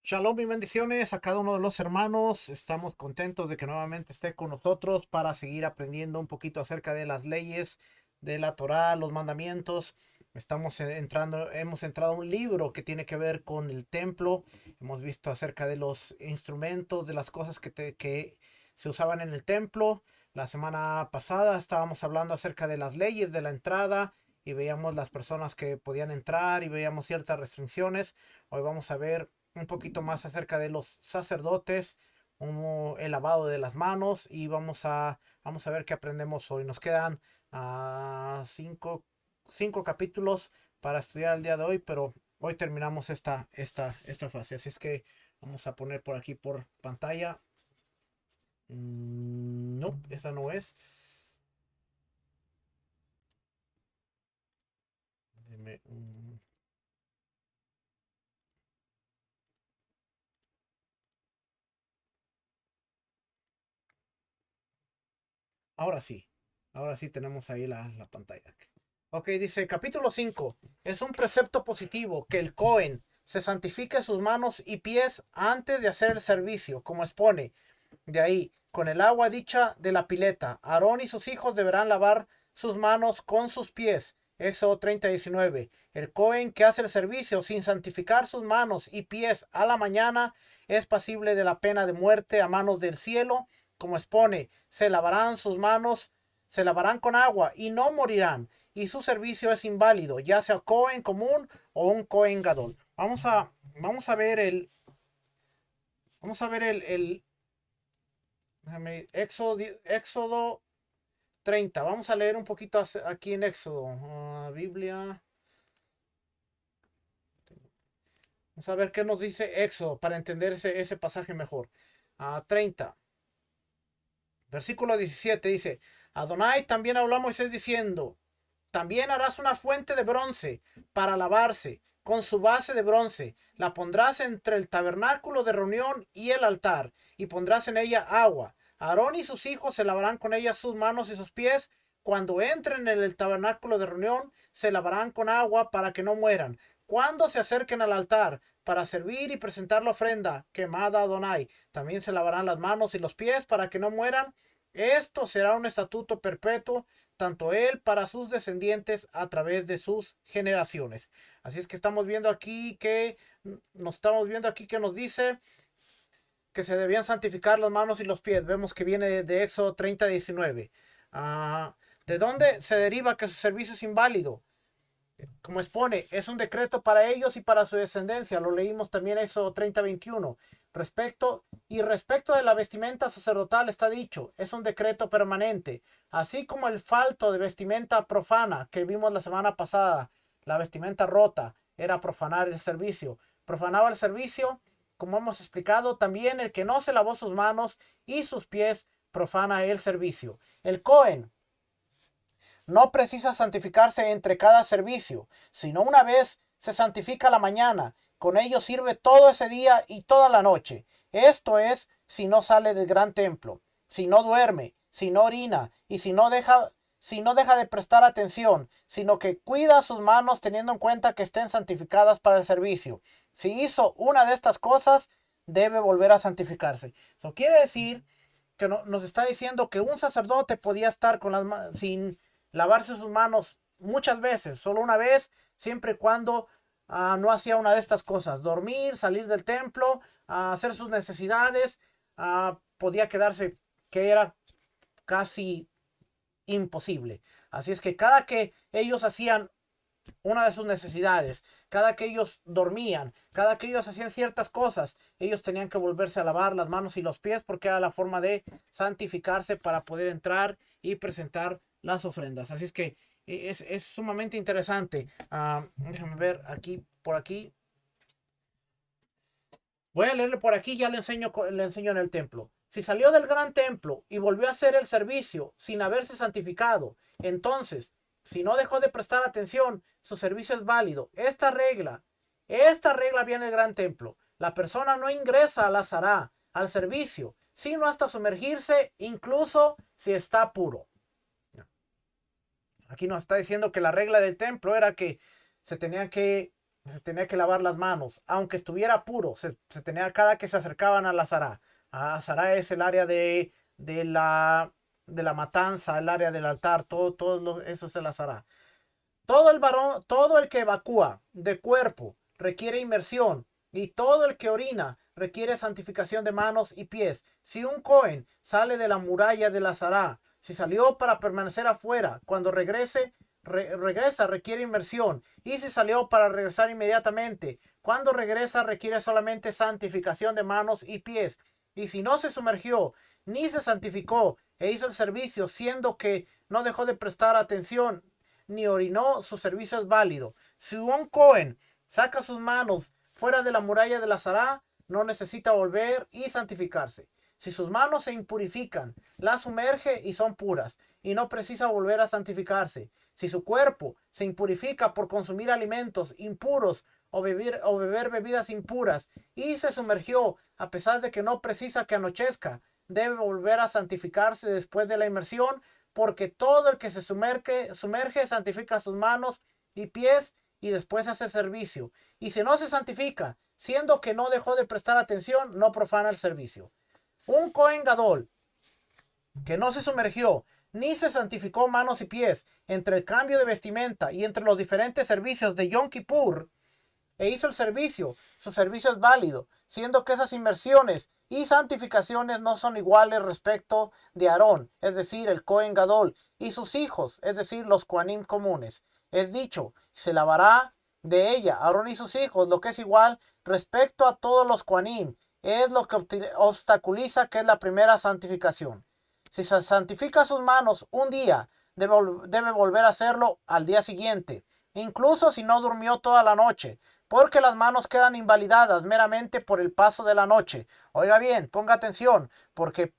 Shalom y bendiciones a cada uno de los hermanos. Estamos contentos de que nuevamente esté con nosotros para seguir aprendiendo un poquito acerca de las leyes de la Torá, los mandamientos. Hemos entrado a un libro que tiene que ver con el templo. Hemos visto acerca de los instrumentos, de las cosas que se usaban en el templo. La semana pasada estábamos hablando acerca de las leyes de la entrada y veíamos las personas que podían entrar y veíamos ciertas restricciones. Hoy vamos a ver un poquito más acerca de los sacerdotes, el lavado de las manos y vamos a ver qué aprendemos hoy. Nos quedan cinco capítulos para estudiar el día de hoy, pero hoy terminamos esta fase. Así es que vamos a poner por aquí por pantalla. No, esa no es. Deme Ahora sí, ahora sí tenemos ahí la pantalla. Ok, dice capítulo 5. Es un precepto positivo que el Cohen se santifique sus manos y pies antes de hacer el servicio, como expone. De ahí, con el agua dicha de la pileta, Aarón y sus hijos deberán lavar sus manos con sus pies. Éxodo 30:19. El Cohen que hace el servicio sin santificar sus manos y pies a la mañana es pasible de la pena de muerte a manos del cielo, como expone, se lavarán sus manos, se lavarán con agua y no morirán, y su servicio es inválido, ya sea Cohen común o un Cohen Gadol. Vamos a ver Éxodo 30. Vamos a leer un poquito aquí en Éxodo. Biblia. Vamos a ver qué nos dice Éxodo para entender ese pasaje mejor. 30. Versículo 17 dice, Adonai también habló a Moisés diciendo, también harás una fuente de bronce para lavarse, con su base de bronce. La pondrás entre el tabernáculo de reunión y el altar, y pondrás en ella agua. Aarón y sus hijos se lavarán con ella sus manos y sus pies. Cuando entren en el tabernáculo de reunión, se lavarán con agua para que no mueran. Cuando se acerquen al altar para servir y presentar la ofrenda quemada a Adonai, también se lavarán las manos y los pies para que no mueran. Esto será un estatuto perpetuo tanto él para sus descendientes a través de sus generaciones. Así es que estamos viendo aquí que nos dice que se debían santificar las manos y los pies. Vemos que viene de Éxodo 30:19. Ah, ¿De dónde se deriva que su servicio es inválido? Como expone, es un decreto para ellos y para su descendencia. Lo leímos también en Éxodo 30:21. Respecto de la vestimenta sacerdotal está dicho, es un decreto permanente, así como el falto de vestimenta profana que vimos la semana pasada, la vestimenta rota, era profanar el servicio. Profanaba el servicio, como hemos explicado, también el que no se lavó sus manos y sus pies profana el servicio. El Cohen no precisa santificarse entre cada servicio, sino una vez se santifica la mañana. Con ello sirve todo ese día y toda la noche. Esto es, si no sale del gran templo, si no duerme, si no orina y si no deja de prestar atención, sino que cuida sus manos teniendo en cuenta que estén santificadas para el servicio. Si hizo una de estas cosas, debe volver a santificarse. Eso quiere decir que nos está diciendo que un sacerdote podía estar con sin lavarse sus manos muchas veces, solo una vez, siempre y cuando no hacía una de estas cosas, dormir, salir del templo, hacer sus necesidades, podía quedarse, que era casi imposible. Así es que cada que ellos hacían una de sus necesidades, cada que ellos dormían, cada que ellos hacían ciertas cosas, ellos tenían que volverse a lavar las manos y los pies porque era la forma de santificarse para poder entrar y presentar las ofrendas. Así es que es sumamente interesante. Déjame ver aquí, por aquí. Voy a leerle por aquí, ya le enseño en el templo. Si salió del gran templo y volvió a hacer el servicio sin haberse santificado, entonces, si no dejó de prestar atención, su servicio es válido. Esta regla viene del gran templo. La persona no ingresa al azará, al servicio, sino hasta sumergirse, incluso si está puro. Aquí nos está diciendo que la regla del templo era que se tenían que Se tenía que lavar las manos, aunque estuviera puro, se tenía cada que se acercaban a la Azara. Azara es el área de la, de la matanza, el área del altar, eso es el Azara. Todo el varón, todo el que evacúa de cuerpo requiere inmersión, y todo el que orina requiere santificación de manos y pies. Si un Cohen sale de la muralla de la Zará, si salió para permanecer afuera, cuando regresa requiere inmersión. Y si salió para regresar inmediatamente, cuando regresa requiere solamente santificación de manos y pies. Y si no se sumergió ni se santificó e hizo el servicio, siendo que no dejó de prestar atención ni orinó, su servicio es válido. Si un Cohen saca sus manos fuera de la muralla de la Zará, no necesita volver y santificarse. Si sus manos se impurifican, las sumerge y son puras, y no precisa volver a santificarse. Si su cuerpo se impurifica por consumir alimentos impuros o beber bebidas impuras y se sumergió a pesar de que no precisa que anochezca, debe volver a santificarse después de la inmersión, porque todo el que se sumerge santifica sus manos y pies y después hace el servicio. Y si no se santifica, siendo que no dejó de prestar atención, no profana el servicio. Un Cohen Gadol que no se sumergió ni se santificó manos y pies entre el cambio de vestimenta y entre los diferentes servicios de Yom Kippur, e hizo el servicio, su servicio es válido, siendo que esas inmersiones y santificaciones no son iguales respecto de Aarón, es decir, el Cohen Gadol, y sus hijos, es decir, los Kohanim comunes. Es dicho, se lavará de ella Aarón y sus hijos, lo que es igual respecto a todos los Kohanim, es lo que obstaculiza que es la primera santificación. Si se santifica sus manos un día, debe volver a hacerlo al día siguiente, incluso si no durmió toda la noche, porque las manos quedan invalidadas meramente por el paso de la noche. Oiga bien, ponga atención, porque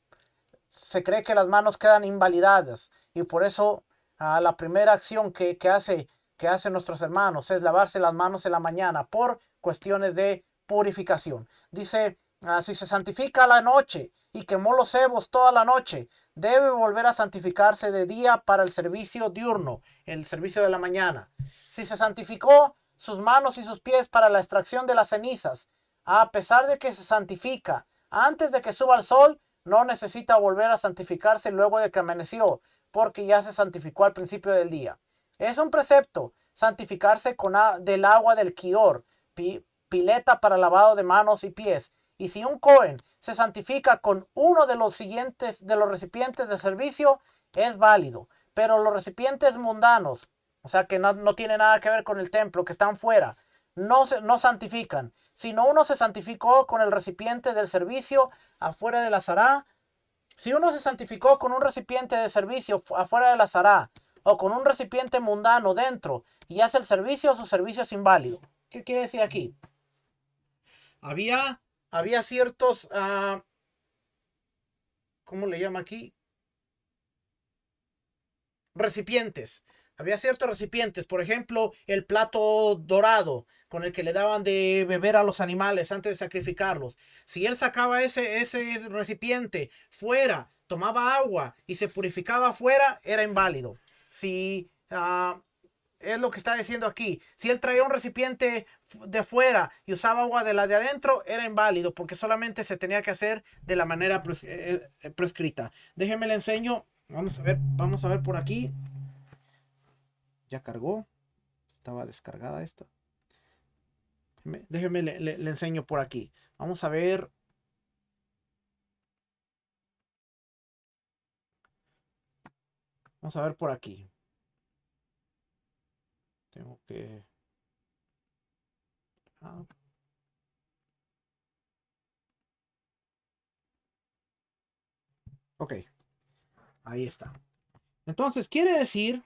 se cree que las manos quedan invalidadas, y por eso la primera acción que hacen nuestros hermanos es lavarse las manos en la mañana por cuestiones de purificación. Dice, si se santifica la noche y quemó los cebos toda la noche, debe volver a santificarse de día para el servicio diurno, el servicio de la mañana. Si se santificó sus manos y sus pies para la extracción de las cenizas, a pesar de que se santifica antes de que suba el sol, no necesita volver a santificarse luego de que amaneció, porque ya se santificó al principio del día. Es un precepto santificarse del agua del Kior, pileta para lavado de manos y pies. Y si un Cohen se santifica con uno de los recipientes de servicio, es válido. Pero los recipientes mundanos, o sea que no tiene nada que ver con el templo, que están fuera, no santifican. Sino uno se santificó con el recipiente del servicio afuera de la Zará. Si uno se santificó con un recipiente de servicio afuera de la Zará, o con un recipiente mundano dentro, y hace el servicio, su servicio es inválido. ¿Qué quiere decir aquí? Había ciertos, ¿cómo le llama aquí? Recipientes. Había ciertos recipientes, por ejemplo, el plato dorado con el que le daban de beber a los animales antes de sacrificarlos. Si él sacaba ese recipiente fuera, tomaba agua y se purificaba fuera, era inválido. Si es lo que está diciendo aquí, si él traía un recipiente de fuera y usaba agua de la de adentro, era inválido porque solamente se tenía que hacer de la manera prescrita. Déjenme le enseño. Vamos a ver por aquí. Ya cargó. Estaba descargada esta. Déjenme le enseño por aquí. Vamos a ver. Vamos a ver por aquí. Tengo que... Ok. Ahí está. Entonces, quiere decir...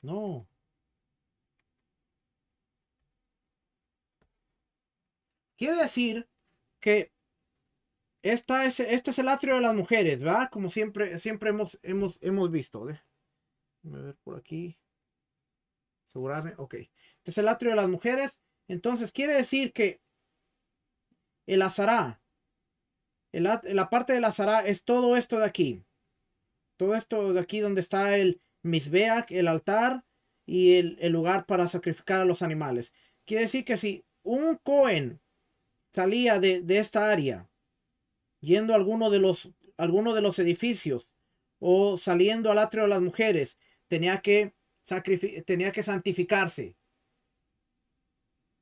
No. Quiere decir que este es el atrio de las mujeres, ¿verdad? Como siempre hemos visto. Déjame ver por aquí. Asegurarme. Ok. Este es el atrio de las mujeres. Entonces, quiere decir que el azará, la parte del azará es todo esto de aquí. Todo esto de aquí donde está el misbeach, el altar, y el lugar para sacrificar a los animales. Quiere decir que si un Cohen salía de esta área, yendo a alguno de los edificios o saliendo al atrio de las mujeres, tenía que santificarse.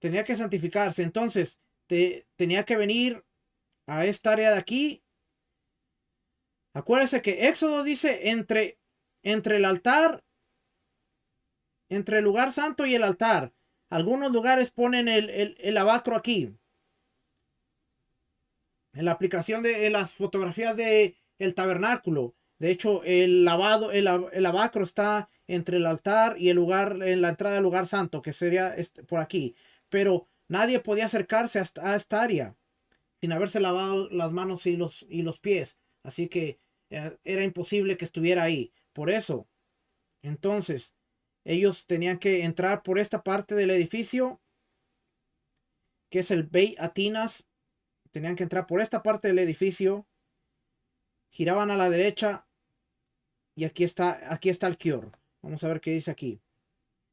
Tenía que santificarse. Entonces, tenía que venir a esta área de aquí. Acuérdense que Éxodo dice entre el altar, entre el lugar santo y el altar. Algunos lugares ponen el lavacro aquí. En la aplicación en las fotografías de el tabernáculo. De hecho, el lavado, el lavacro está entre el altar y el lugar, en la entrada del lugar santo, que sería por aquí. Pero nadie podía acercarse a esta área sin haberse lavado las manos y los pies. Así que era imposible que estuviera ahí. Por eso, entonces, ellos tenían que entrar por esta parte del edificio, que es el Beit Atinas. Tenían que entrar por esta parte del edificio, giraban a la derecha y aquí está el Kior. Vamos a ver qué dice aquí.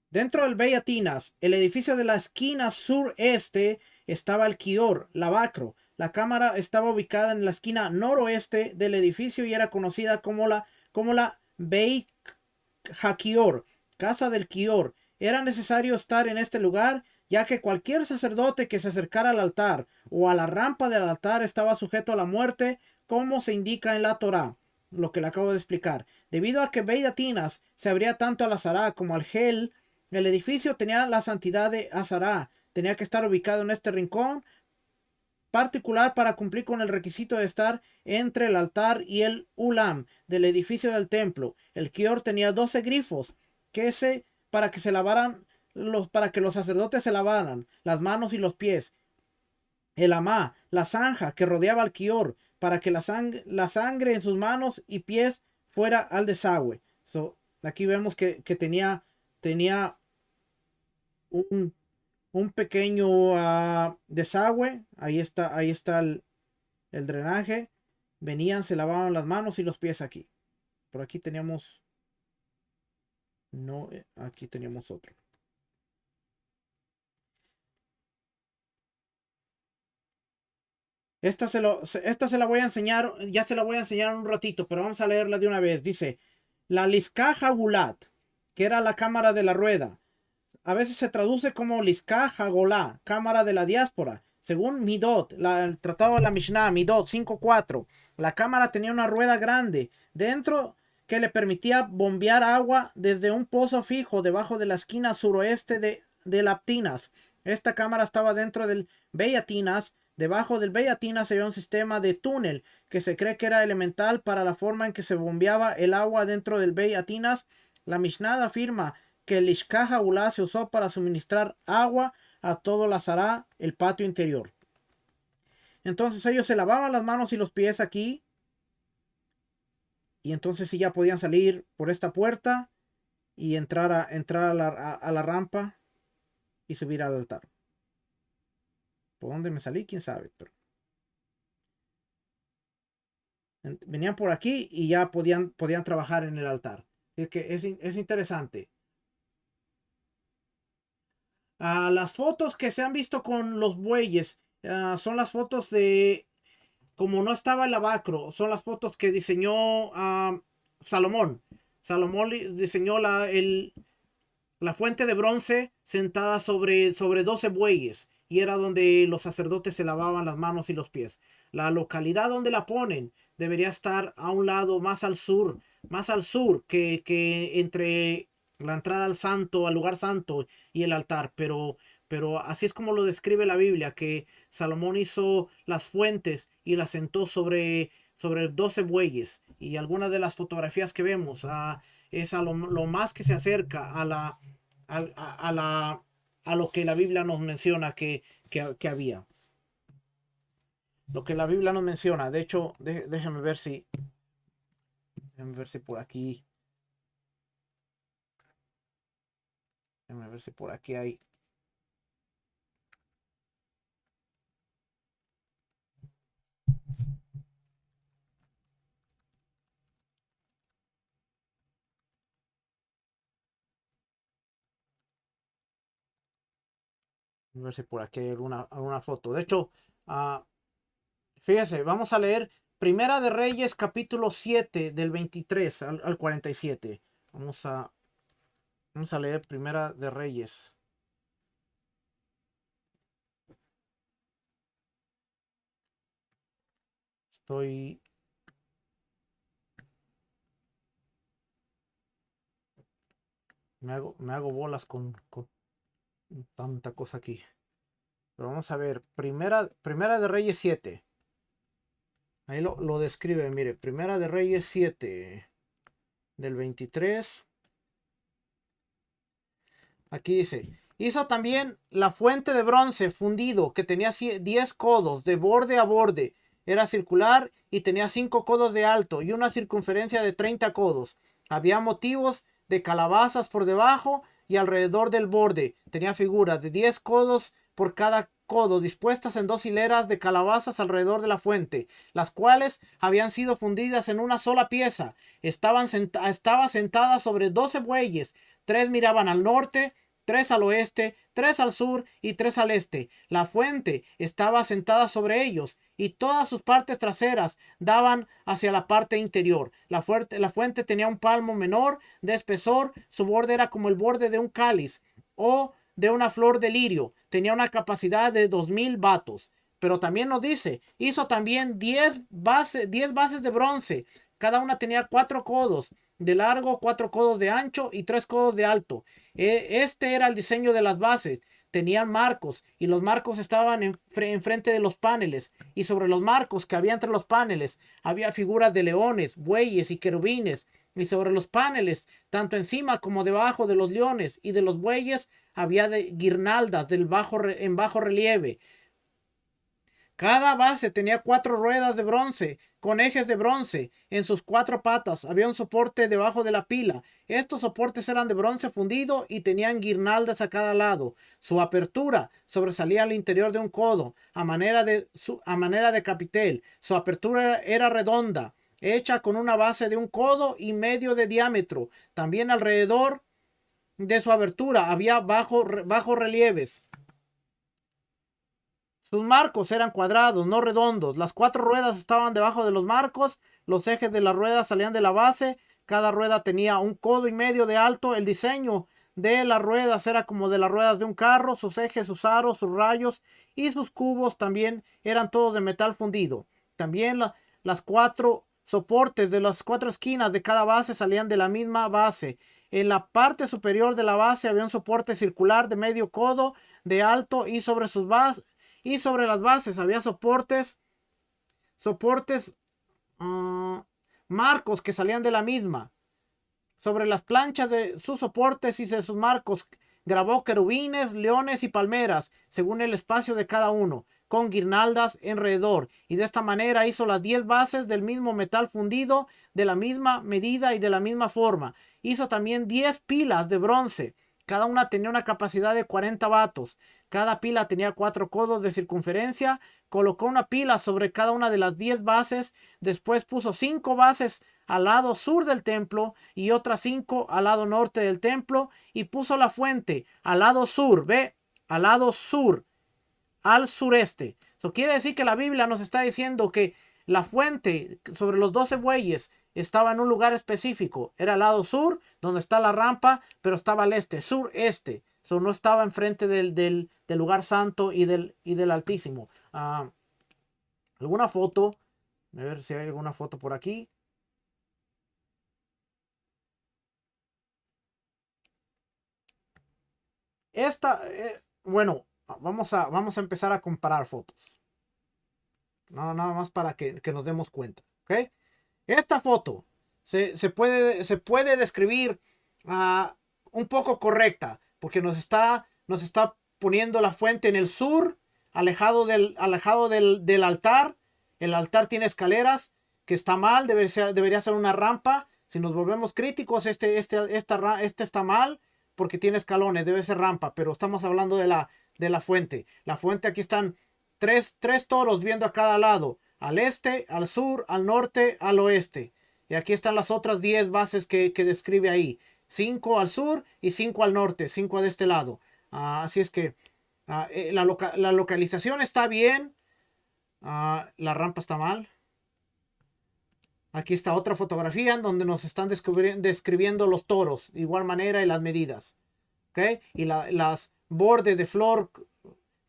Dentro del Beit Atinas, el edificio de la esquina sureste, estaba el Kior, lavacro. La cámara estaba ubicada en la esquina noroeste del edificio y era conocida como la Beit HaKior, casa del Kior. Era necesario estar en este lugar, ya que cualquier sacerdote que se acercara al altar o a la rampa del altar estaba sujeto a la muerte, como se indica en la Torá, lo que le acabo de explicar. Debido a que Beit Atinas se abría tanto al Azará como al Gel, el edificio tenía la santidad de Azará. Tenía que estar ubicado en este rincón particular para cumplir con el requisito de estar entre el altar y el ulam del edificio del templo. El Kior tenía 12 grifos para que se lavaran para que los sacerdotes se lavaran las manos y los pies. El amá, la zanja que rodeaba al Kior, para que la sangre en sus manos y pies fuera al desagüe. Aquí vemos que tenía un, un pequeño desagüe. Ahí está el drenaje. Venían, se lavaban las manos y los pies aquí. Por aquí teníamos, no, aquí teníamos otro. Esta se la voy a enseñar, ya se la voy a enseñar un ratito, pero vamos a leerla de una vez. Dice, la Lizcaja Gulat, que era la cámara de la rueda. A veces se traduce como Lizcaja Golá, cámara de la diáspora. Según Midot, el tratado de la Mishnah, Midot 5.4, la cámara tenía una rueda grande dentro que le permitía bombear agua desde un pozo fijo debajo de la esquina suroeste de Laptinas. Esta cámara estaba dentro del Beyatinas. Debajo del Beyatinas había un sistema de túnel que se cree que era elemental para la forma en que se bombeaba el agua dentro del Beyatinas. La Mishnah afirma que el Ishkaja Ulá se usó para suministrar agua a todo la Zara, el patio interior. Entonces ellos se lavaban las manos y los pies aquí. Y entonces sí ya podían salir por esta puerta y entrar a la rampa y subir al altar. ¿Por dónde me salí? ¿Quién sabe? Pero venían por aquí y ya podían trabajar en el altar. Es que es interesante. Las fotos que se han visto con los bueyes son las fotos de como no estaba el lavacro, son las fotos que diseñó Salomón. Salomón diseñó la fuente de bronce sentada sobre 12 bueyes y era donde los sacerdotes se lavaban las manos y los pies. La localidad donde la ponen debería estar a un lado más al sur que entre la entrada al santo, al lugar santo y el altar, pero así es como lo describe la Biblia, que Salomón hizo las fuentes y las sentó sobre 12 bueyes. Y algunas de las fotografías que vemos es lo más que se acerca a lo que la Biblia nos menciona que había. Lo que la Biblia nos menciona. De hecho, déjenme ver si por aquí. Déjenme ver si por aquí hay. A ver si por aquí hay alguna foto. De hecho, fíjese, vamos a leer Primera de Reyes, capítulo 7, del 23 al 47. Vamos a, vamos a leer Primera de Reyes. Estoy... Me hago bolas con tanta cosa aquí. Pero vamos a ver. Primera de Reyes 7. Ahí lo describe, mire. Primera de Reyes 7. Del 23. Aquí dice. Hizo también la fuente de bronce fundido que tenía 10 codos de borde a borde. Era circular y tenía 5 codos de alto y una circunferencia de 30 codos. Había motivos de calabazas por debajo y alrededor del borde. Tenía figuras de 10 codos por cada codo dispuestas en 2 hileras de calabazas alrededor de la fuente, las cuales habían sido fundidas en una sola pieza. Estaba sentada sobre 12 bueyes. 3 miraban al norte, 3 al oeste, 3 al sur y 3 al este. La fuente estaba sentada sobre ellos y todas sus partes traseras daban hacia la parte interior. La fuente tenía un palmo menor de espesor, su borde era como el borde de un cáliz o de una flor de lirio. Tenía una capacidad de 2000 batos. Pero también nos dice, hizo también 10 bases de bronce. Cada una tenía 4 codos de largo, 4 codos de ancho y 3 codos de alto. Este era el diseño de las bases. Tenían marcos y los marcos estaban enfrente de los paneles, y sobre los marcos que había entre los paneles había figuras de leones, bueyes y querubines, y sobre los paneles, tanto encima como debajo de los leones y de los bueyes, había guirnaldas en bajo relieve. Cada base tenía 4 ruedas de bronce con ejes de bronce. En sus 4 patas había un soporte debajo de la pila. Estos soportes eran de bronce fundido y tenían guirnaldas a cada lado. Su apertura sobresalía al interior de un codo, a manera de capitel. Su apertura era redonda, hecha con una base de un codo y medio de diámetro. También alrededor de su abertura había bajo relieves. Sus marcos eran cuadrados, no redondos. Las 4 ruedas estaban debajo de los marcos. Los ejes de las ruedas salían de la base. Cada rueda tenía un codo y medio de alto. El diseño de las ruedas era como de las ruedas de un carro. Sus ejes, sus aros, sus rayos y sus cubos también eran todos de metal fundido. También las 4 soportes de las 4 esquinas de cada base salían de la misma base. En la parte superior de la base había un soporte circular de medio codo de alto y sobre las bases había soportes marcos que salían de la misma. Sobre las planchas de sus soportes y de sus marcos grabó querubines, leones y palmeras, según el espacio de cada uno, con guirnaldas alrededor. Y de esta manera hizo las 10 bases del mismo metal fundido, de la misma medida y de la misma forma. Hizo también 10 pilas de bronce. Cada una tenía una capacidad de 40 vatos. Cada pila tenía 4 codos de circunferencia. Colocó una pila sobre cada una de las 10 bases. Después puso 5 bases al lado sur del templo y otras 5 al lado norte del templo. Y puso la fuente al lado sur. Ve, al lado sur, al sureste. Eso quiere decir que la Biblia nos está diciendo que la fuente sobre los 12 bueyes estaba en un lugar específico. Era al lado sur, donde está la rampa, pero estaba al este, sureste. So, no estaba enfrente del lugar santo y del Altísimo. ¿Alguna foto? A ver si hay alguna foto por aquí. Bueno, vamos a empezar a comparar fotos. No, nada más para que nos demos cuenta. ¿Ok? Esta foto se puede describir un poco correcta, porque nos está poniendo la fuente en el sur, alejado del altar. El altar tiene escaleras, que está mal, debería ser una rampa. Si nos volvemos críticos, este está mal, porque tiene escalones, debe ser rampa, pero estamos hablando de la fuente. La fuente, aquí están tres toros viendo a cada lado, al este, al sur, al norte, al oeste. Y aquí están las otras 10 bases que describe ahí. 5 al sur y 5 al norte, 5 de este lado. Así es que La localización está bien. La rampa está mal. Aquí está otra fotografía en donde nos están describiendo los toros, de igual manera, y las medidas. ¿Ok? Y las bordes de flor,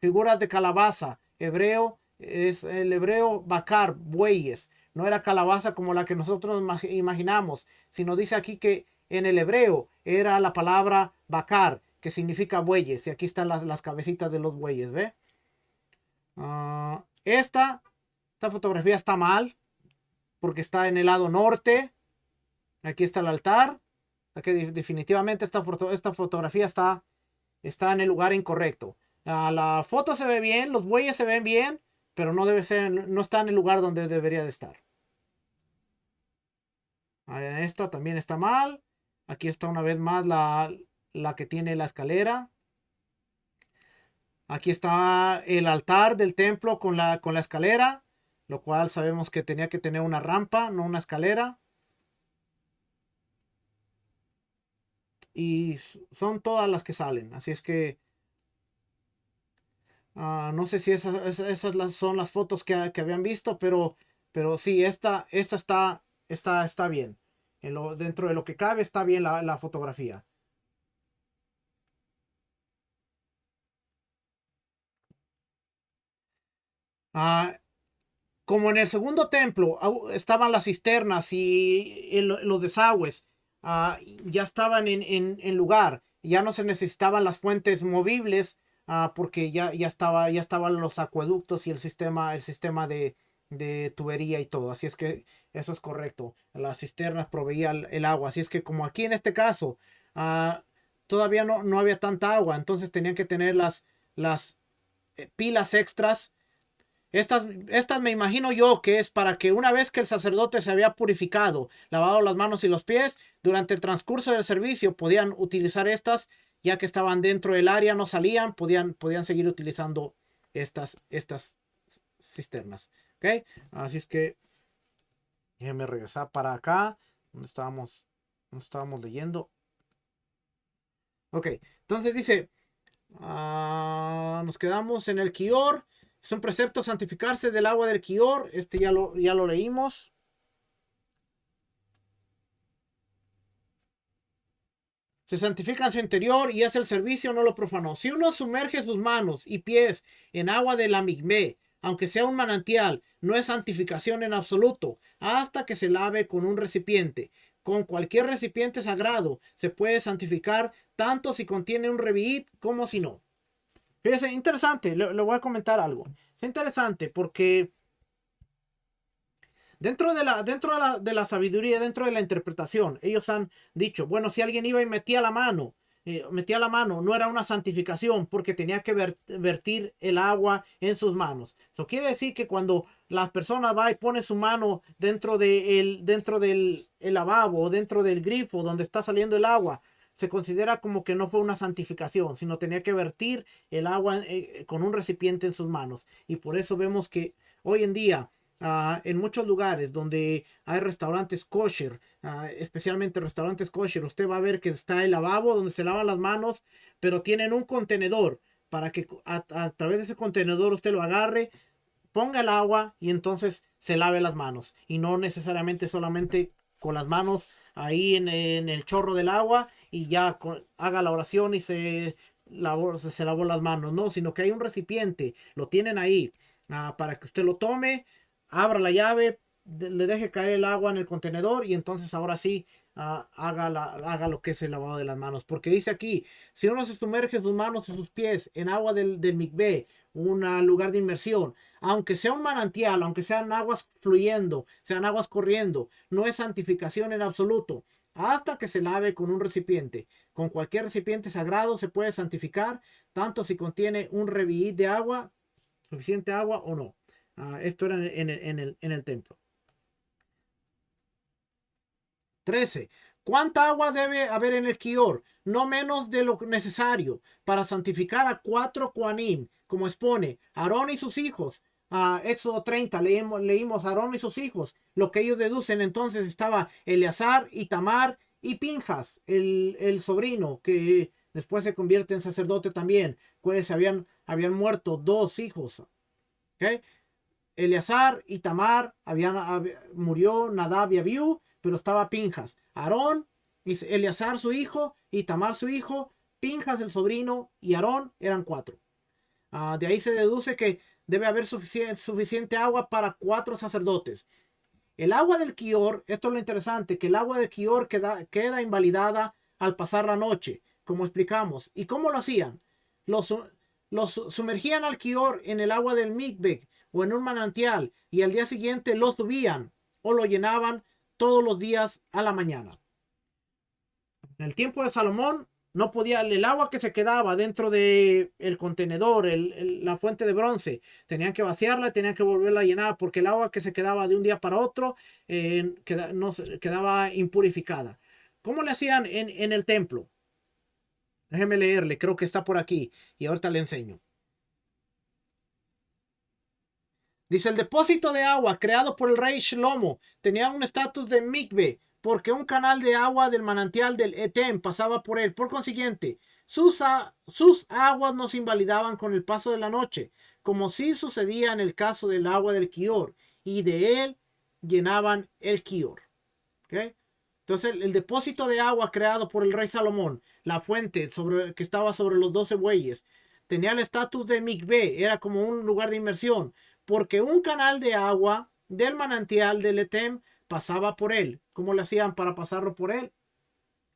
figuras de calabaza, hebreo, es el hebreo bakar, bueyes. No era calabaza como la que nosotros imaginamos, sino dice aquí que en el hebreo era la palabra bakar, que significa bueyes. Y aquí están las cabecitas de los bueyes, ¿ve? Esta fotografía está mal porque está en el lado norte. Aquí está el altar. Aquí definitivamente esta fotografía está en el lugar incorrecto. La foto se ve bien, los bueyes se ven bien, pero no está en el lugar donde debería de estar. Esta también está mal. Aquí está una vez más la que tiene la escalera. Aquí está el altar del templo con la escalera, lo cual sabemos que tenía que tener una rampa, no una escalera. Y son todas las que salen. Así es que no sé si esas son las fotos que habían visto, pero sí, esta está bien. Dentro de lo que cabe está bien la fotografía. Ah, Como en el segundo templo estaban las cisternas y los desagües, ya estaban en lugar, ya no se necesitaban las fuentes movibles, porque ya estaban los acueductos y el sistema de tubería y todo. Así es que eso es correcto. Las cisternas proveían el agua. Así es que como aquí en este caso, todavía no había tanta agua, entonces tenían que tener las pilas extras. Estas me imagino yo que es para que una vez que el sacerdote se había purificado, lavado las manos y los pies, durante el transcurso del servicio podían utilizar estas, ya que estaban dentro del área, no salían, podían seguir utilizando estas cisternas. ¿Ok? Así es que déjenme regresar para acá, donde estábamos leyendo. Ok, entonces dice, nos quedamos en el Kior. Es un precepto santificarse del agua del Kior. Ya lo leímos. Se santifica en su interior y hace el servicio, no lo profanó. Si uno sumerge sus manos y pies en agua de la migmé, aunque sea un manantial, no es santificación en absoluto, hasta que se lave con un recipiente. Con cualquier recipiente sagrado se puede santificar, tanto si contiene un revit como si no. Fíjese, interesante, le voy a comentar algo. Es interesante porque dentro de la sabiduría, dentro de la interpretación, ellos han dicho, bueno, si alguien iba y metía la mano, no era una santificación porque tenía que vertir el agua en sus manos. Eso quiere decir que cuando la persona va y pone su mano dentro del el lavabo o dentro del grifo donde está saliendo el agua, se considera como que no fue una santificación, sino tenía que vertir el agua con un recipiente en sus manos. Y por eso vemos que hoy en día, en muchos lugares donde hay restaurantes kosher, especialmente restaurantes kosher, usted va a ver que está el lavabo donde se lavan las manos, pero tienen un contenedor para que a través de ese contenedor usted lo agarre, ponga el agua y entonces se lave las manos. Y no necesariamente solamente con las manos ahí en el chorro del agua y ya haga la oración y se lavó las manos. No, sino que hay un recipiente, lo tienen ahí, para que usted lo tome, abra la llave, le deje caer el agua en el contenedor y entonces ahora sí, haga lo que es el lavado de las manos. Porque dice aquí, si uno se sumerge sus manos y sus pies en agua del mikvé, un lugar de inmersión, aunque sea un manantial, aunque sean aguas fluyendo, sean aguas corriendo, no es santificación en absoluto, hasta que se lave con un recipiente. Con cualquier recipiente sagrado se puede santificar, tanto si contiene un revií de agua, suficiente agua o no. Esto era en el templo. 13. ¿Cuánta agua debe haber en el Kior? No menos de lo necesario para santificar a 4 Koanim, como expone Aarón y sus hijos. Éxodo 30, leímos Aarón y sus hijos. Lo que ellos deducen entonces estaba Eleazar, Itamar y Pinjas, el sobrino, que después se convierte en sacerdote también. Acuérdense, habían muerto 2 hijos. ¿Okay? Eleazar y Tamar, murió Nadab y Abiú, pero estaba Pinjas. Aarón, Eleazar su hijo, y Tamar su hijo, Pinjas el sobrino y Aarón eran 4. De ahí se deduce que debe haber suficiente agua para 4 sacerdotes. El agua del Quior, esto es lo interesante, que el agua del Quior queda invalidada al pasar la noche, como explicamos. ¿Y cómo lo hacían? Los sumergían al Quior en el agua del Mikveh o en un manantial, y al día siguiente lo subían o lo llenaban todos los días a la mañana. En el tiempo de Salomón, no podía, el agua que se quedaba dentro del contenedor, la fuente de bronce, tenían que vaciarla, tenían que volverla a llenar, porque el agua que se quedaba de un día para otro quedaba impurificada. ¿Cómo le hacían en el templo? Déjeme leerle, creo que está por aquí y ahorita le enseño. Dice, el depósito de agua creado por el rey Shlomo tenía un estatus de mikve, porque un canal de agua del manantial del Etem pasaba por él. Por consiguiente, sus aguas no se invalidaban con el paso de la noche, como sí sucedía en el caso del agua del Quior, y de él llenaban el Quior. ¿Okay? Entonces, el depósito de agua creado por el rey Salomón, la fuente que estaba sobre los 12 bueyes, tenía el estatus de mikve, era como un lugar de inmersión, porque un canal de agua del manantial del Etem pasaba por él. ¿Cómo le hacían para pasarlo por él?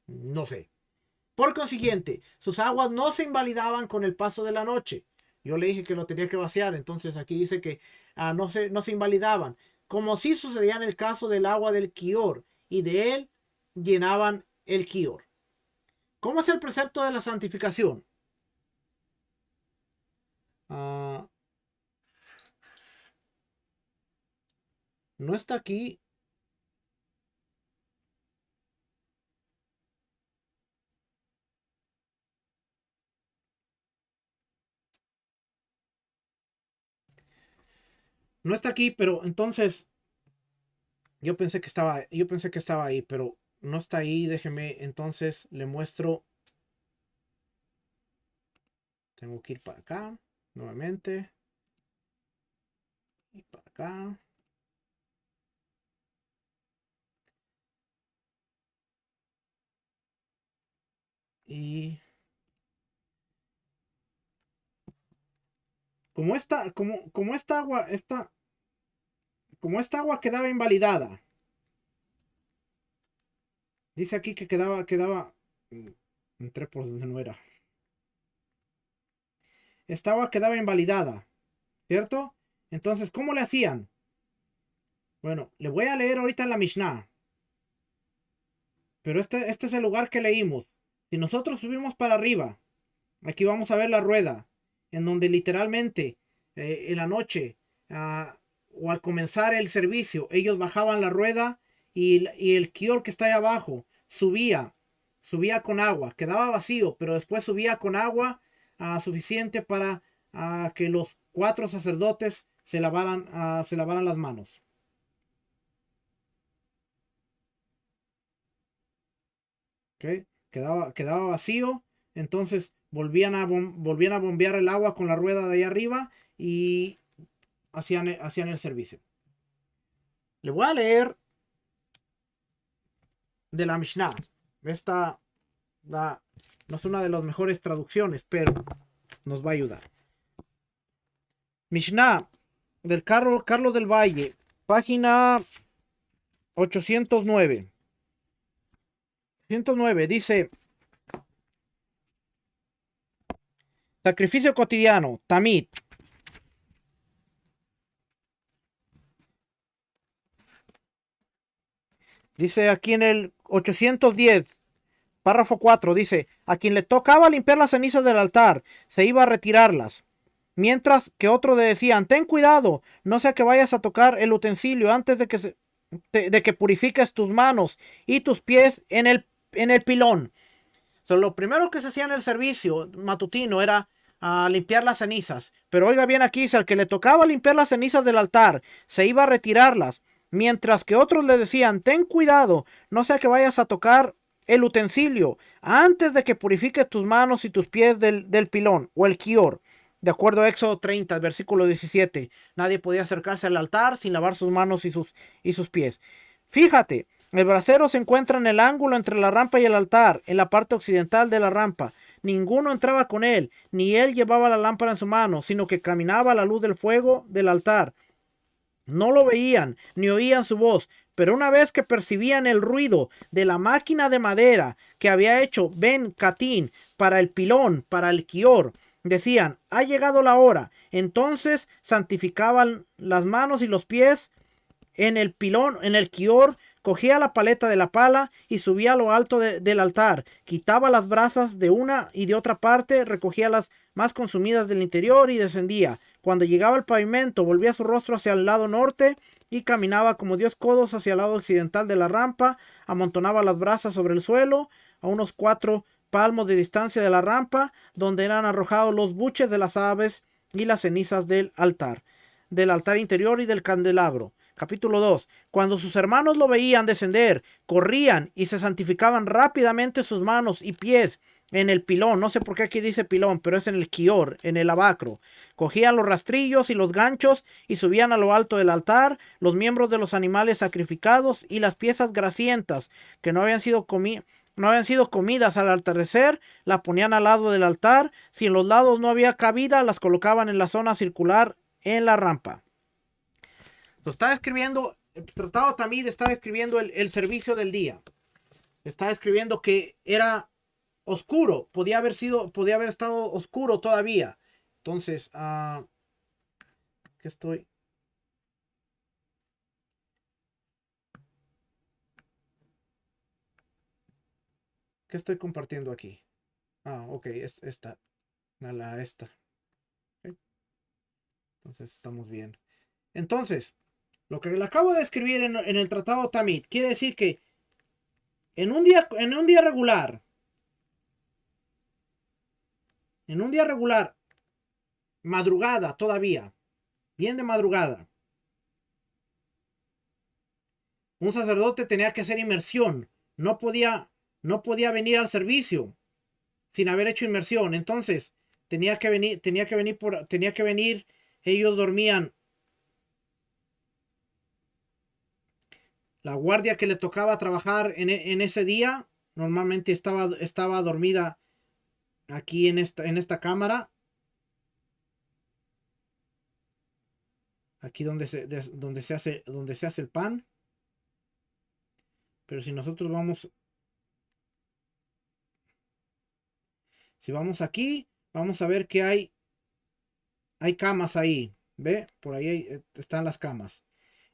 No sé. Por consiguiente, sus aguas no se invalidaban con el paso de la noche. Yo le dije que lo tenía que vaciar, entonces aquí dice que no se invalidaban. Como sí sucedía en el caso del agua del Quior, y de él llenaban el Quior. ¿Cómo es el precepto de la santificación? No está aquí. No está aquí, pero entonces yo pensé que estaba ahí, pero no está ahí. Déjeme, entonces le muestro. Tengo que ir para acá nuevamente. Y para acá. Y como esta agua quedaba invalidada. Dice aquí que quedaba. Entré por donde no era. Esta agua quedaba invalidada, ¿cierto? Entonces, ¿cómo le hacían? Bueno, le voy a leer ahorita en la Mishnah. Pero este es el lugar que leímos. Si nosotros subimos para arriba, aquí vamos a ver la rueda, en donde literalmente en la noche o al comenzar el servicio, ellos bajaban la rueda y el Quior que está ahí abajo subía con agua, quedaba vacío, pero después subía con agua suficiente para que los 4 sacerdotes se lavaran las manos. ¿Okay? Quedaba vacío, entonces volvían a bombear el agua con la rueda de ahí arriba y hacían el servicio. Le voy a leer de la Mishnah. Esta no es una de las mejores traducciones, pero nos va a ayudar. Mishnah del Carlos del Valle, página 809. 109 dice: sacrificio cotidiano, Tamid. Dice aquí en el 810, párrafo 4, dice: a quien le tocaba limpiar las cenizas del altar, se iba a retirarlas. Mientras que otros le decían: ten cuidado, no sea que vayas a tocar el utensilio antes de que purifiques tus manos y tus pies en el pilón. Lo primero que se hacía en el servicio matutino era limpiar las cenizas. Pero oiga bien aquí, dice: al que le tocaba limpiar las cenizas del altar, se iba a retirarlas. Mientras que otros le decían: ten cuidado, no sea que vayas a tocar el utensilio, antes de que purifiques tus manos y tus pies del pilón o el kior. De acuerdo a Éxodo 30, versículo 17, nadie podía acercarse al altar sin lavar sus manos y sus pies. Fíjate, el brasero se encuentra en el ángulo entre la rampa y el altar, en la parte occidental de la rampa. Ninguno entraba con él, ni él llevaba la lámpara en su mano, sino que caminaba a la luz del fuego del altar. No lo veían, ni oían su voz, pero una vez que percibían el ruido de la máquina de madera que había hecho Ben Catín para el pilón, para el kior, decían, ha llegado la hora. Entonces santificaban las manos y los pies en el pilón, en el kior, cogía la paleta de la pala y subía a lo alto del altar, quitaba las brasas de una y de otra parte, recogía las más consumidas del interior y descendía. Cuando llegaba al pavimento, volvía su rostro hacia el lado norte y caminaba como 10 codos hacia el lado occidental de la rampa, amontonaba las brasas sobre el suelo, a unos 4 palmos de distancia de la rampa, donde eran arrojados los buches de las aves y las cenizas del altar interior y del candelabro. Capítulo 2. Cuando sus hermanos lo veían descender, corrían y se santificaban rápidamente sus manos y pies en el pilón. No sé por qué aquí dice pilón, pero es en el kior, en el abacro. Cogían los rastrillos y los ganchos y subían a lo alto del altar los miembros de los animales sacrificados y las piezas grasientas que no habían sido comidas al atardecer, la ponían al lado del altar. Si en los lados no había cabida, las colocaban en la zona circular en la rampa. Lo está escribiendo, el Tratado Tamid está escribiendo el servicio del día. Está escribiendo que era oscuro, podía haber estado oscuro todavía. Entonces, ¿qué estoy compartiendo aquí? Ok, es esta. Esta. Okay. Entonces, estamos bien. Entonces, lo que le acabo de escribir en el Tratado Tamid quiere decir que en un día regular, madrugada todavía, bien de madrugada, un sacerdote tenía que hacer inmersión, no podía venir al servicio sin haber hecho inmersión. Entonces tenía que venir, ellos dormían, la guardia que le tocaba trabajar en ese día normalmente estaba dormida aquí en esta cámara, aquí donde se hace el pan. Pero si nosotros vamos aquí, vamos a ver que hay camas ahí, ¿ve? Por ahí están las camas.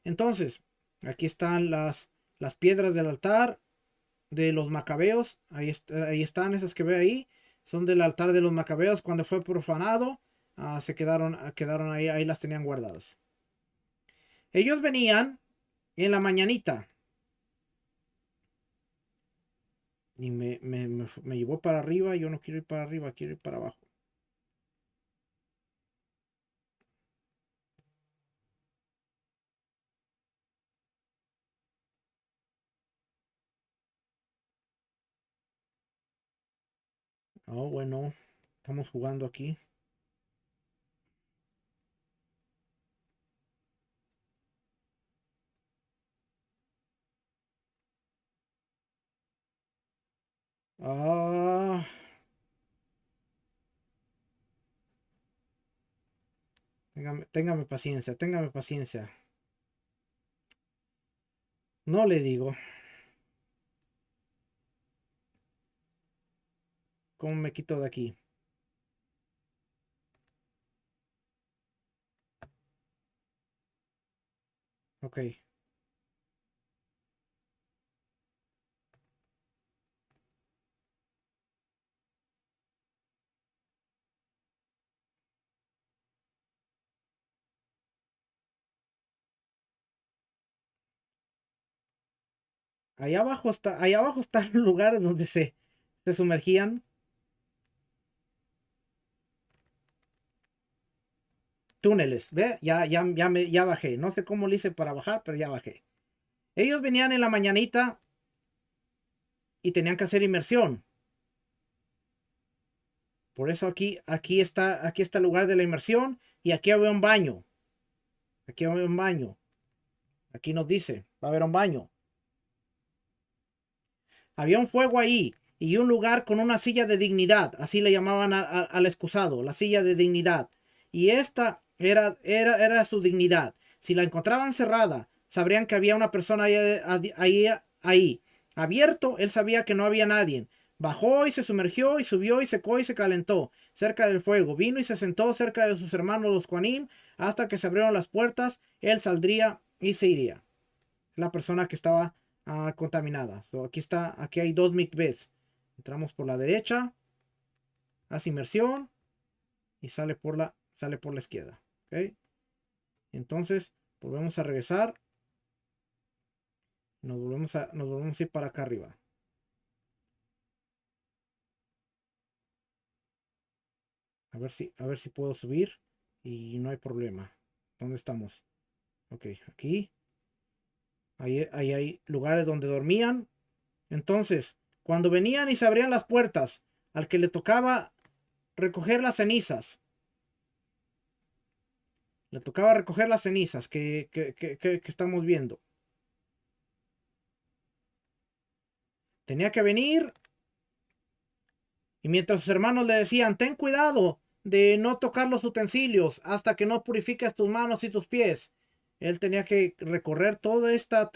Entonces, aquí están las piedras del altar de los macabeos. Ahí están esas que ve ahí. Son del altar de los macabeos. Cuando fue profanado, se quedaron ahí las tenían guardadas. Ellos venían en la mañanita. Y me llevó para arriba. Yo no quiero ir para arriba, quiero ir para abajo. Oh, bueno, estamos jugando aquí. Téngame paciencia, téngame paciencia. No le digo. ¿Cómo me quito de aquí? Ok. Allá abajo está el lugar en donde se sumergían. Túneles, ¿ve? Ya bajé. No sé cómo le hice para bajar, pero ya bajé. Ellos venían en la mañanita y tenían que hacer inmersión. Por eso aquí está el lugar de la inmersión y aquí había un baño. Aquí había un baño. Aquí nos dice, va a haber un baño. Había un fuego ahí y un lugar con una silla de dignidad, así le llamaban al excusado, la silla de dignidad. Y esta era su dignidad. Si la encontraban cerrada, sabrían que había una persona ahí. Abierto, él sabía que no había nadie. Bajó y se sumergió y subió y secó y se calentó cerca del fuego. Vino y se sentó cerca de sus hermanos los Juanim hasta que se abrieron las puertas. Él saldría y se iría. La persona que estaba contaminada. Aquí hay dos mikvés. Entramos por la derecha, hace inmersión y sale por la izquierda. ¿Okay? Entonces volvemos a regresar. Nos volvemos a ir para acá arriba. A ver si puedo subir y no hay problema. ¿Dónde estamos? Ok, aquí. Ahí hay lugares donde dormían. Entonces, cuando venían y se abrían las puertas, al que le tocaba recoger las cenizas, que estamos viendo. Tenía que venir y mientras sus hermanos le decían, ten cuidado de no tocar los utensilios hasta que no purifiques tus manos y tus pies. Él tenía que recorrer todo esto.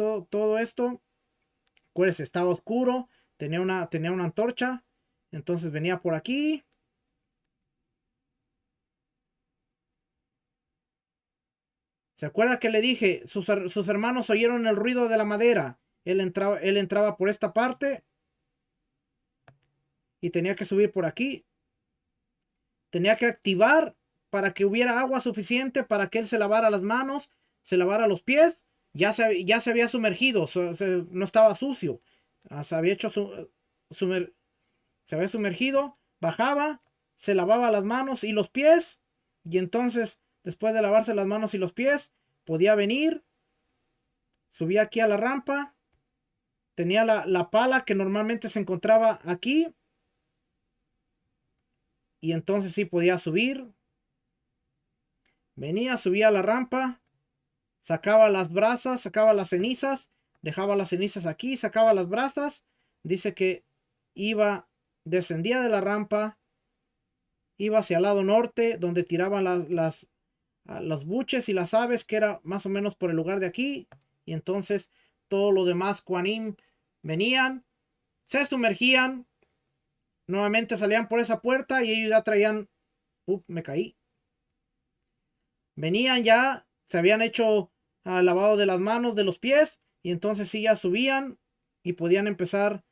Pues estaba oscuro, tenía una antorcha. Entonces venía por aquí. ¿Se acuerda que le dije? Sus hermanos oyeron el ruido de la madera. Él entraba por esta parte. Y tenía que subir por aquí. Tenía que activar para que hubiera agua suficiente para que él se lavara las manos, se lavara los pies. Ya se había sumergido, no estaba sucio. Se había hecho se había sumergido, bajaba, se lavaba las manos y los pies. Y entonces, después de lavarse las manos y los pies, podía venir, subía aquí a la rampa, tenía la pala que normalmente se encontraba aquí. Y entonces sí podía subir. Venía, subía a la rampa, sacaba las brasas, sacaba las cenizas, dejaba las cenizas aquí, sacaba las brasas. Dice que descendía de la rampa, iba hacia el lado norte, donde tiraban los buches y las aves, que era más o menos por el lugar de aquí. Y entonces todo lo demás, Kohanim, venían, se sumergían, nuevamente salían por esa puerta y ellos ya traían, me caí. Venían ya, se habían hecho lavado de las manos, de los pies, y entonces sí ya subían y podían empezar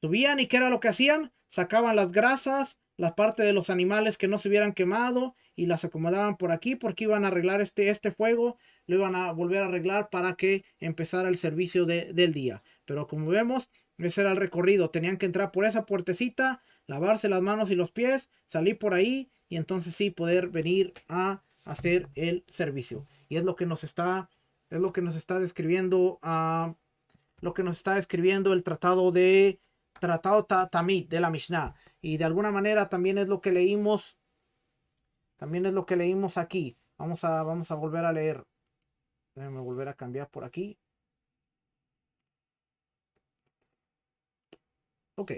subían y ¿qué era lo que hacían? Sacaban las grasas, la parte de los animales que no se hubieran quemado y las acomodaban por aquí porque iban a arreglar este fuego, lo iban a volver a arreglar para que empezara el servicio del día. Pero como vemos, ese era el recorrido, tenían que entrar por esa puertecita, lavarse las manos y los pies, salir por ahí y entonces sí poder venir a hacer el servicio. Y es lo que nos está describiendo el tratado Tamid de la Mishnah. Y de alguna manera también es lo que leímos aquí. Vamos a volver a leer. Déjenme volver a cambiar por aquí. Ok.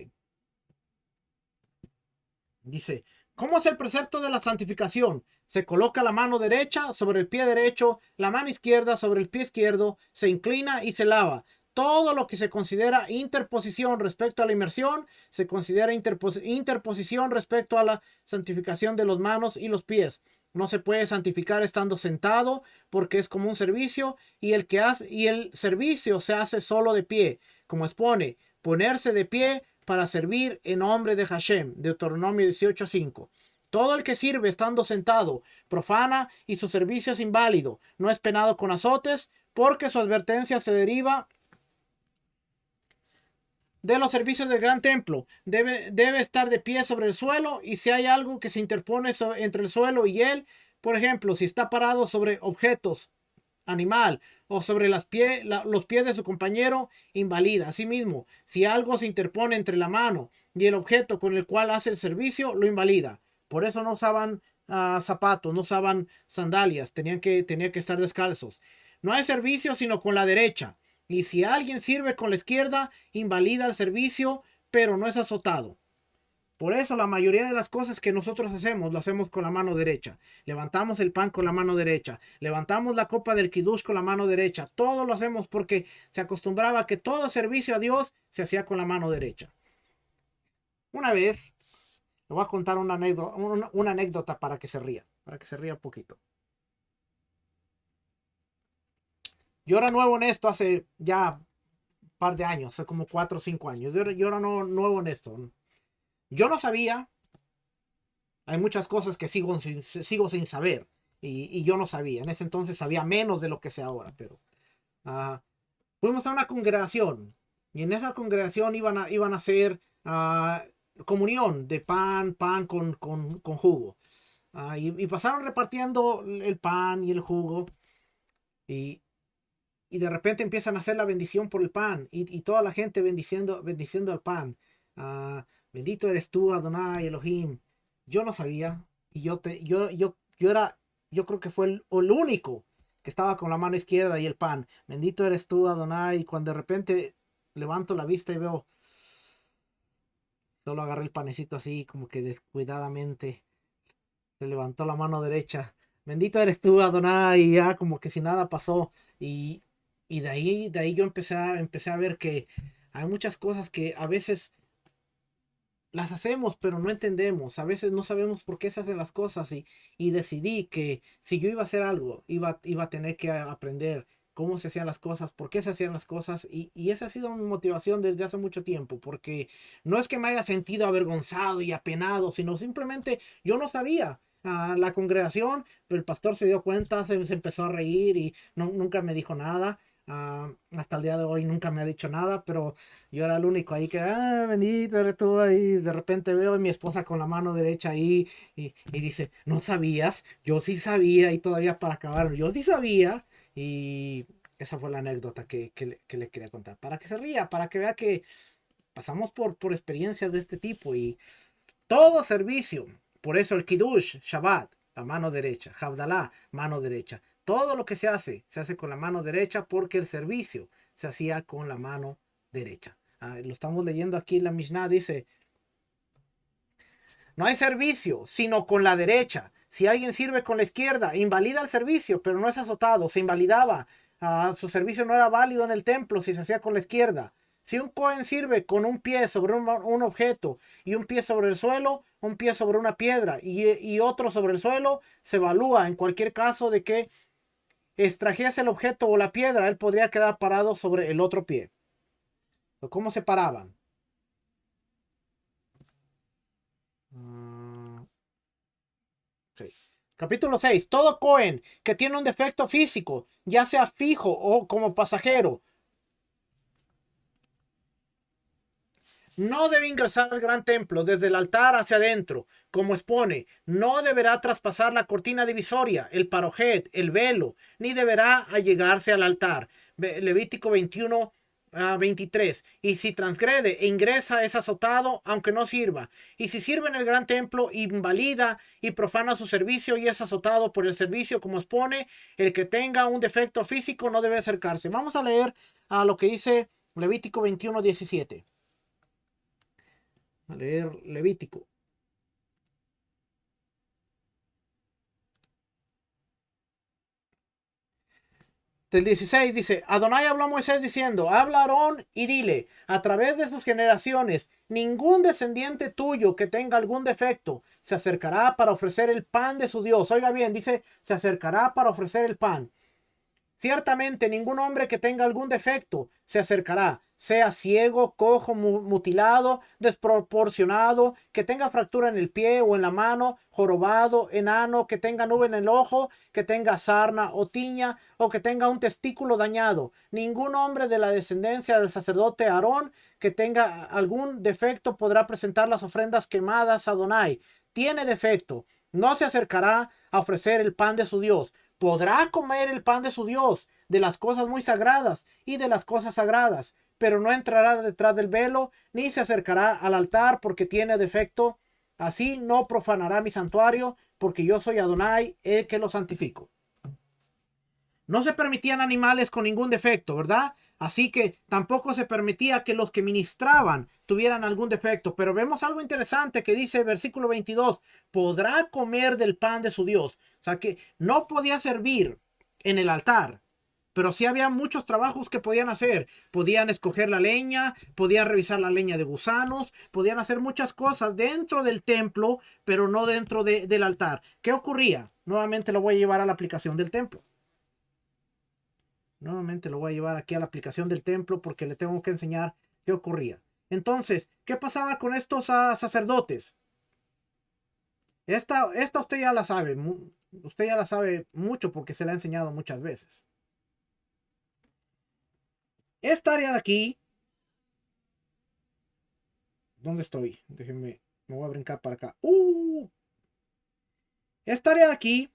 Dice, ¿cómo es el precepto de la santificación? Se coloca la mano derecha sobre el pie derecho, la mano izquierda sobre el pie izquierdo, se inclina y se lava. Todo lo que se considera interposición respecto a la inmersión, se considera interposición respecto a la santificación de las manos y los pies. No se puede santificar estando sentado porque es como un servicio y el servicio se hace solo de pie, como expone, ponerse de pie para servir en nombre de Hashem, Deuteronomio 18:5. Todo el que sirve estando sentado profana y su servicio es inválido, no es penado con azotes, porque su advertencia se deriva de los servicios del gran templo. Debe estar de pie sobre el suelo y si hay algo que se interpone entre el suelo y él, por ejemplo, si está parado sobre objetos animal o sobre los pies de su compañero, invalida. Asimismo, si algo se interpone entre la mano y el objeto con el cual hace el servicio, lo invalida. Por eso no usaban zapatos, no usaban sandalias, tenían que estar descalzos. No hay servicio sino con la derecha. Y si alguien sirve con la izquierda, invalida el servicio, pero no es azotado. Por eso la mayoría de las cosas que nosotros hacemos, lo hacemos con la mano derecha. Levantamos el pan con la mano derecha. Levantamos la copa del kiddush con la mano derecha. Todo lo hacemos porque se acostumbraba que todo servicio a Dios se hacía con la mano derecha. Una vez, le voy a contar una anécdota para que se ría un poquito. Yo era nuevo en esto hace ya un par de años, hace como 4 o 5 años. Yo era nuevo en esto. Yo no sabía, hay muchas cosas que sigo sin saber. Y yo no sabía. En ese entonces sabía menos de lo que sé ahora. Pero fuimos a una congregación. Y en esa congregación iban a hacer comunión de pan con jugo. Y pasaron repartiendo el pan y el jugo. Y de repente empiezan a hacer la bendición por el pan. Y toda la gente bendiciendo el pan. Bendito eres tú, Adonai Elohim. Yo no sabía. Y yo creo que fue el único que estaba con la mano izquierda y el pan. Bendito eres tú, Adonai. Y cuando de repente levanto la vista y veo, solo agarré el panecito así, como que descuidadamente. Se levantó la mano derecha. Bendito eres tú, Adonai. Y ya como que si nada pasó. Y de ahí yo empecé a ver que hay muchas cosas que a veces las hacemos, pero no entendemos. A veces no sabemos por qué se hacen las cosas y decidí que si yo iba a hacer algo, iba a tener que aprender cómo se hacían las cosas, por qué se hacían las cosas. Y esa ha sido mi motivación desde hace mucho tiempo, porque no es que me haya sentido avergonzado y apenado, sino simplemente yo no sabía. La congregación, el pastor se dio cuenta, se empezó a reír y nunca me dijo nada. Hasta el día de hoy nunca me ha dicho nada, pero yo era el único ahí que, bendito eres tú ahí. De repente veo a mi esposa con la mano derecha ahí y dice, ¿no sabías? Yo sí sabía. Y todavía para acabar, yo sí sabía. Y esa fue la anécdota que le quería contar. Para que se ría, para que vea que pasamos por experiencias de este tipo. Y todo servicio, por eso el Kiddush, Shabbat, la mano derecha. Havdalah, mano derecha. Todo lo que se hace con la mano derecha porque el servicio se hacía con la mano derecha. Lo estamos leyendo aquí en la Mishnah, dice, no hay servicio, sino con la derecha. Si alguien sirve con la izquierda, invalida el servicio, pero no es azotado, se invalidaba. Su servicio no era válido en el templo si se hacía con la izquierda. Si un Cohen sirve con un pie sobre un objeto y un pie sobre el suelo, un pie sobre una piedra y otro sobre el suelo, se evalúa en cualquier caso de que extrajese el objeto o la piedra, él podría quedar parado sobre el otro pie. ¿Cómo se paraban? Okay. Capítulo 6. Todo Cohen que tiene un defecto físico, ya sea fijo o como pasajero, no debe ingresar al gran templo desde el altar hacia adentro, como expone. No deberá traspasar la cortina divisoria, el parojet, el velo, ni deberá allegarse al altar. Levítico 21, 23. Y si transgrede e ingresa, es azotado, aunque no sirva. Y si sirve en el gran templo, invalida y profana su servicio y es azotado por el servicio, como expone. El que tenga un defecto físico no debe acercarse. Vamos a leer lo que dice Levítico 21, 17. A leer Levítico. Del 16 dice, Adonai habló a Moisés diciendo, habla a Aarón y dile, a través de sus generaciones, ningún descendiente tuyo que tenga algún defecto se acercará para ofrecer el pan de su Dios. Oiga bien, dice, se acercará para ofrecer el pan. Ciertamente ningún hombre que tenga algún defecto se acercará, sea ciego, cojo, mutilado, desproporcionado, que tenga fractura en el pie o en la mano, jorobado, enano, que tenga nube en el ojo, que tenga sarna o tiña, o que tenga un testículo dañado. Ningún hombre de la descendencia del sacerdote Aarón que tenga algún defecto podrá presentar las ofrendas quemadas a Adonai. Tiene defecto, no se acercará a ofrecer el pan de su Dios, podrá comer el pan de su Dios, de las cosas muy sagradas y de las cosas sagradas, pero no entrará detrás del velo, ni se acercará al altar porque tiene defecto. Así no profanará mi santuario, porque yo soy Adonai, el que lo santifico. No se permitían animales con ningún defecto, ¿verdad? Así que tampoco se permitía que los que ministraban tuvieran algún defecto. Pero vemos algo interesante que dice versículo 22, podrá comer del pan de su Dios. O sea que no podía servir en el altar, pero sí había muchos trabajos que podían hacer. Podían escoger la leña, podían revisar la leña de gusanos, podían hacer muchas cosas dentro del templo, pero no dentro del altar. ¿Qué ocurría? Nuevamente lo voy a llevar a la aplicación del templo. Nuevamente lo voy a llevar aquí a la aplicación del templo porque le tengo que enseñar qué ocurría. Entonces, ¿qué pasaba con estos sacerdotes? Esta usted ya la sabe. Usted ya la sabe mucho porque se la ha enseñado muchas veces. Esta área de aquí. ¿Dónde estoy? Déjenme. Me voy a brincar para acá. Esta área de aquí,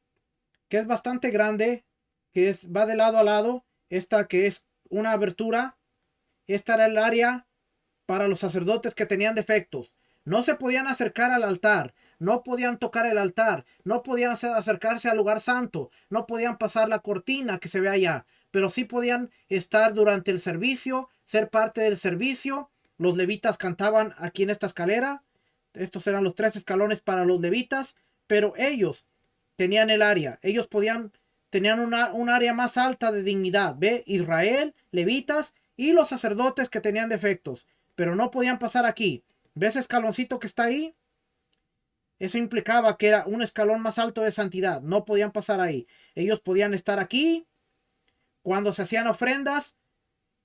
que es bastante grande, va de lado a lado. Esta que es una abertura. Esta era el área para los sacerdotes que tenían defectos. No se podían acercar al altar, no podían tocar el altar, no podían acercarse al lugar santo, no podían pasar la cortina que se ve allá, pero sí podían estar durante el servicio, ser parte del servicio. Los levitas cantaban aquí en esta escalera. Estos eran los 3 escalones para los levitas, pero ellos tenían el área, tenían un área más alta de dignidad. Ve, Israel, levitas y los sacerdotes que tenían defectos, pero no podían pasar aquí. ¿Ves ese escaloncito que está ahí? Eso implicaba que era un escalón más alto de santidad. No podían pasar ahí. Ellos podían estar aquí. Cuando se hacían ofrendas,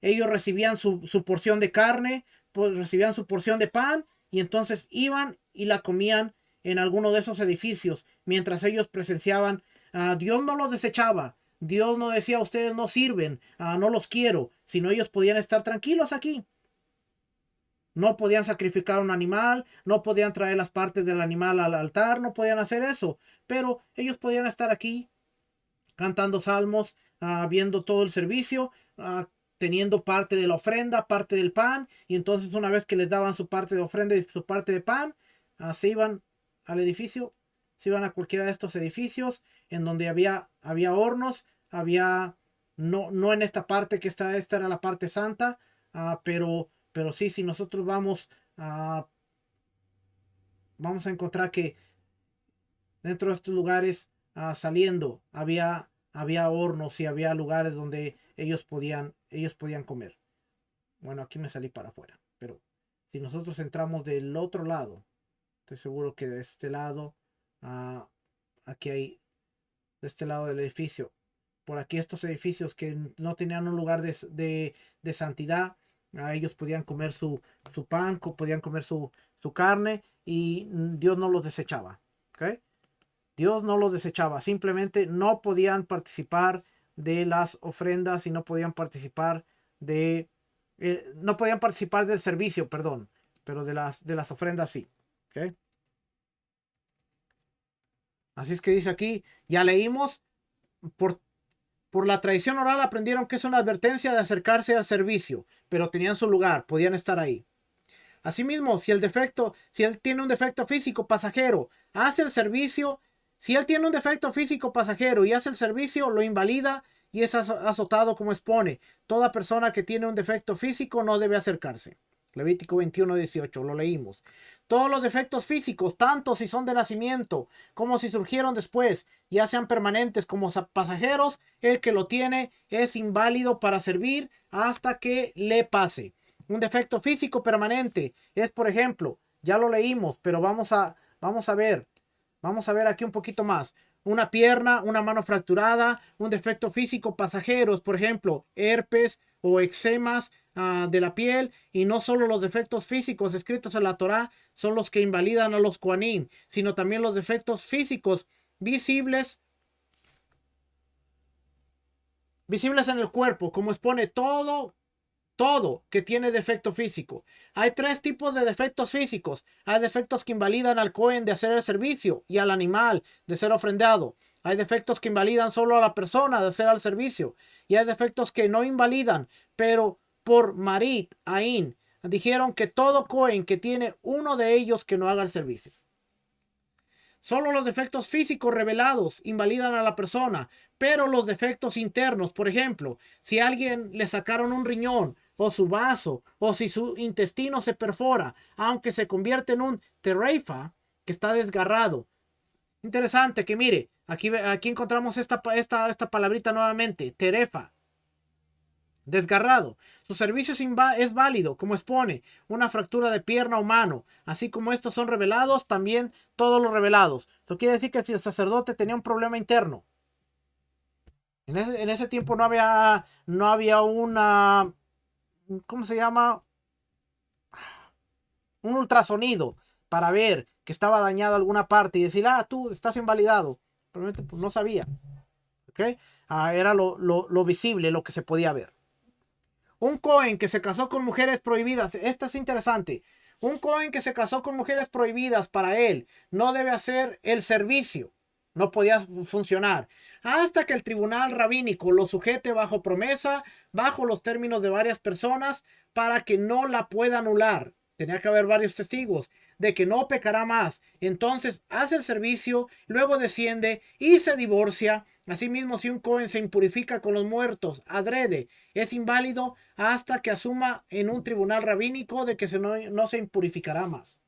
ellos recibían su porción de carne, pues recibían su porción de pan, y entonces iban y la comían en alguno de esos edificios, mientras ellos presenciaban. Dios no los desechaba. Dios no decía, ustedes no sirven, no los quiero, sino ellos podían estar tranquilos aquí. No podían sacrificar un animal, no podían traer las partes del animal al altar, no podían hacer eso, pero ellos podían estar aquí cantando salmos, viendo todo el servicio, teniendo parte de la ofrenda, parte del pan, y entonces una vez que les daban su parte de ofrenda y su parte de pan, se iban al edificio, se iban a cualquiera de estos edificios en donde había hornos, no en esta parte que esta era la parte santa, pero sí, si nosotros vamos a encontrar que dentro de estos lugares, saliendo, había hornos y había lugares donde ellos podían comer. Bueno, aquí me salí para afuera, pero si nosotros entramos del otro lado, estoy seguro que de este lado, aquí hay, de este lado del edificio, por aquí estos edificios que no tenían un lugar de santidad, ellos podían comer su pan, podían comer su carne, y Dios no los desechaba. ¿Okay? Dios no los desechaba, simplemente no podían participar de las ofrendas y no podían participar no podían participar del servicio, perdón, pero de las ofrendas sí. ¿Okay? Así es que dice aquí, ya leímos, por la tradición oral aprendieron que es una advertencia de acercarse al servicio, pero tenían su lugar, podían estar ahí. Asimismo, si él tiene un defecto físico pasajero, hace el servicio. Si él tiene un defecto físico pasajero y hace el servicio, lo invalida y es azotado como expone. Toda persona que tiene un defecto físico no debe acercarse. Levítico 21:18, lo leímos. Todos los defectos físicos, tanto si son de nacimiento como si surgieron después, ya sean permanentes como pasajeros, el que lo tiene es inválido para servir hasta que le pase. Un defecto físico permanente es, por ejemplo, ya lo leímos, pero vamos a ver aquí un poquito más. Una pierna, una mano fracturada, un defecto físico pasajeros, por ejemplo, herpes o eczemas de la piel. Y no solo los defectos físicos escritos en la Torá son los que invalidan a los Kohanim, sino también los defectos físicos visibles en el cuerpo, como expone todo que tiene defecto físico. Hay 3 tipos de defectos físicos. Hay defectos que invalidan al Cohen de hacer el servicio y al animal de ser ofrendado. Hay defectos que invalidan solo a la persona de hacer al servicio. Y hay defectos que no invalidan. Pero por Marit Ain dijeron que todo Cohen que tiene uno de ellos que no haga el servicio. Solo los defectos físicos revelados invalidan a la persona, pero los defectos internos, por ejemplo, si a alguien le sacaron un riñón o su vaso o si su intestino se perfora, aunque se convierte en un tereifa que está desgarrado. Interesante que mire, aquí encontramos esta palabrita nuevamente, terefa, desgarrado. Su servicio es válido, como expone una fractura de pierna o mano. Así como estos son revelados, también todos los revelados. Eso quiere decir que si el sacerdote tenía un problema interno, en ese tiempo no había una, ¿cómo se llama? Un ultrasonido para ver que estaba dañado alguna parte y decir, tú estás invalidado. Probablemente pues, no sabía. ¿Ok? Era lo visible, lo que se podía ver. Un Cohen que se casó con mujeres prohibidas. Esto es interesante. Un Cohen que se casó con mujeres prohibidas para él no debe hacer el servicio. No podía funcionar. Hasta que el tribunal rabínico lo sujete bajo promesa, bajo los términos de varias personas, para que no la pueda anular. Tenía que haber varios testigos de que no pecará más. Entonces hace el servicio, luego desciende y se divorcia. Asimismo, si un Cohen se impurifica con los muertos, adrede, es inválido hasta que asuma en un tribunal rabínico de que no se impurificará más.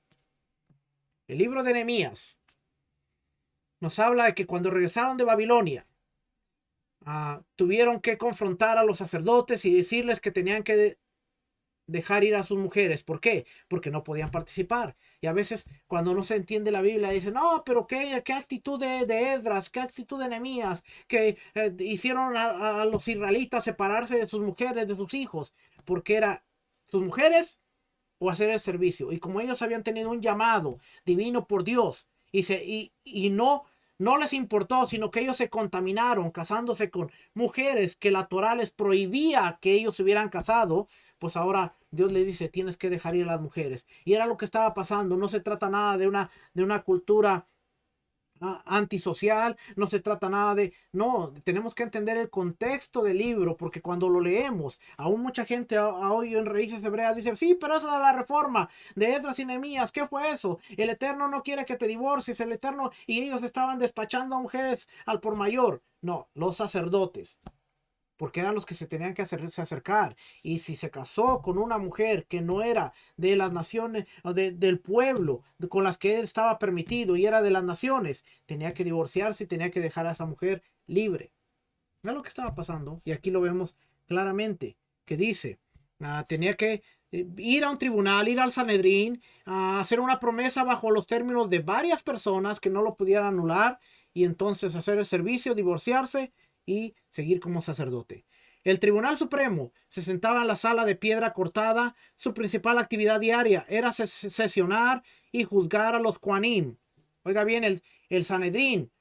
El libro de Nehemías nos habla de que cuando regresaron de Babilonia, tuvieron que confrontar a los sacerdotes y decirles que tenían que dejar ir a sus mujeres. ¿Por qué? Porque no podían participar. Y a veces cuando no se entiende la Biblia dicen, no, pero qué actitud de Esdras, qué actitud de Nehemías, que hicieron a los israelitas separarse de sus mujeres, de sus hijos, porque era sus mujeres o hacer el servicio. Y como ellos habían tenido un llamado divino por Dios y no les importó, sino que ellos se contaminaron casándose con mujeres que la Torá les prohibía que ellos se hubieran casado, pues ahora Dios le dice, tienes que dejar ir a las mujeres. Y era lo que estaba pasando. No se trata nada de una cultura antisocial, no se trata nada de, no, tenemos que entender el contexto del libro, porque cuando lo leemos, aún mucha gente hoy en Raíces Hebreas dice, sí, pero eso de la reforma de Esdras y Nehemías, ¿qué fue eso? El Eterno no quiere que te divorcies, el Eterno, y ellos estaban despachando a mujeres al por mayor. No, los sacerdotes, porque eran los que se tenían que acercar. Y si se casó con una mujer que no era de las naciones, o del pueblo con las que él estaba permitido y era de las naciones, tenía que divorciarse y tenía que dejar a esa mujer libre. No es lo que estaba pasando. Y aquí lo vemos claramente, que dice, tenía que ir a un tribunal, ir al Sanedrín, hacer una promesa bajo los términos de varias personas que no lo pudieran anular y entonces hacer el servicio, divorciarse y seguir como sacerdote. El Tribunal Supremo se sentaba en la sala de piedra cortada. Su principal actividad diaria era sesionar y juzgar a los Kohanim. Oiga bien, el Sanedrín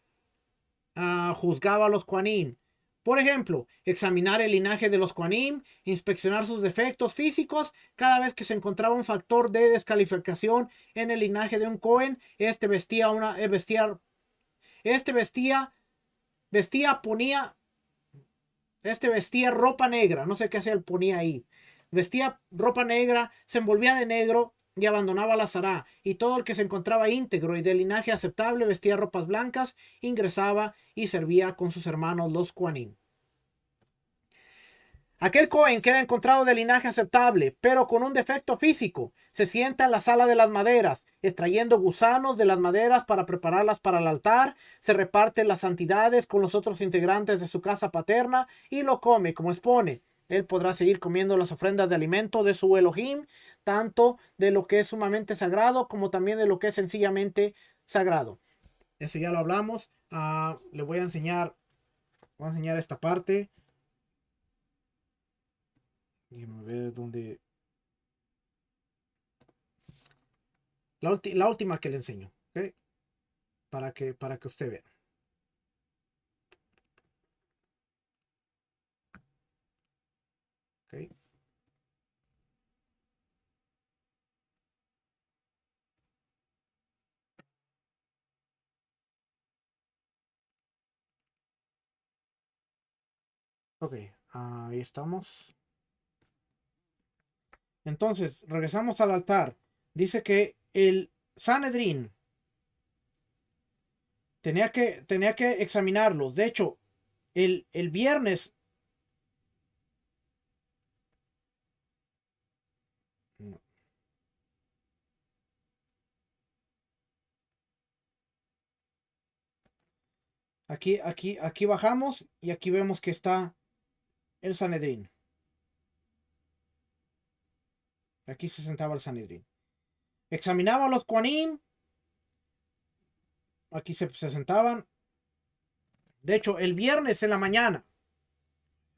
juzgaba a los Kohanim. Por ejemplo, examinar el linaje de los Kohanim, inspeccionar sus defectos físicos. Cada vez que se encontraba un factor de descalificación en el linaje de un Cohen, este vestía ropa negra. No sé qué hacía él, ponía ahí. Vestía ropa negra, se envolvía de negro y abandonaba la Sará. Y todo el que se encontraba íntegro y de linaje aceptable vestía ropas blancas, ingresaba y servía con sus hermanos los Kohanim. Aquel Cohen que era encontrado de linaje aceptable, pero con un defecto físico, se sienta en la sala de las maderas, extrayendo gusanos de las maderas para prepararlas para el altar, se reparte las santidades con los otros integrantes de su casa paterna y lo come como expone. Él podrá seguir comiendo las ofrendas de alimento de su Elohim, tanto de lo que es sumamente sagrado como también de lo que es sencillamente sagrado. Eso ya lo hablamos. Le voy a enseñar esta parte. Déjenme ver dónde. La última que le enseño, ¿ok? Para que usted vea. ¿Ok? Ok, ahí estamos. Entonces, regresamos al altar. Dice que el Sanedrín tenía que examinarlos. De hecho, el viernes. No. Aquí bajamos y aquí vemos que está el Sanedrín. Aquí se sentaba el Sanedrín. Examinaban los Koanim. Aquí se sentaban. De hecho, el viernes en la mañana.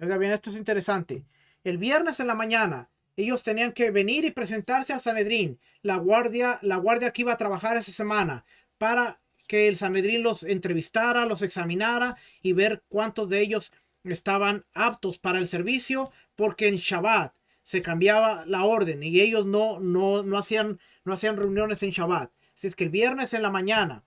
Oiga bien, esto es interesante. El viernes en la mañana, ellos tenían que venir y presentarse al Sanedrín, la guardia que iba a trabajar esa semana, para que el Sanedrín los entrevistara, los examinara y ver cuántos de ellos estaban aptos para el servicio, porque en Shabbat se cambiaba la orden y ellos no hacían reuniones en Shabbat. Así es que el viernes en la mañana,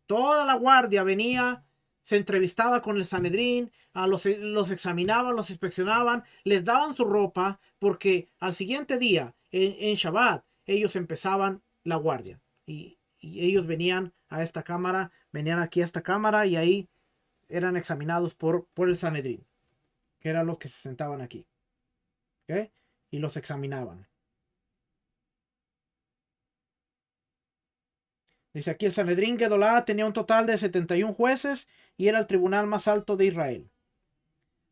toda la guardia venía, se entrevistaba con el Sanedrín, los examinaban, los inspeccionaban, les daban su ropa, porque al siguiente día, en Shabbat, ellos empezaban la guardia. Y ellos venían a esta cámara, venían aquí a esta cámara y ahí eran examinados por el Sanedrín, que eran los que se sentaban aquí. ¿Ok? Y los examinaban. Dice aquí el Sanedrín Gedolá tenía un total de 71 jueces y era el tribunal más alto de Israel.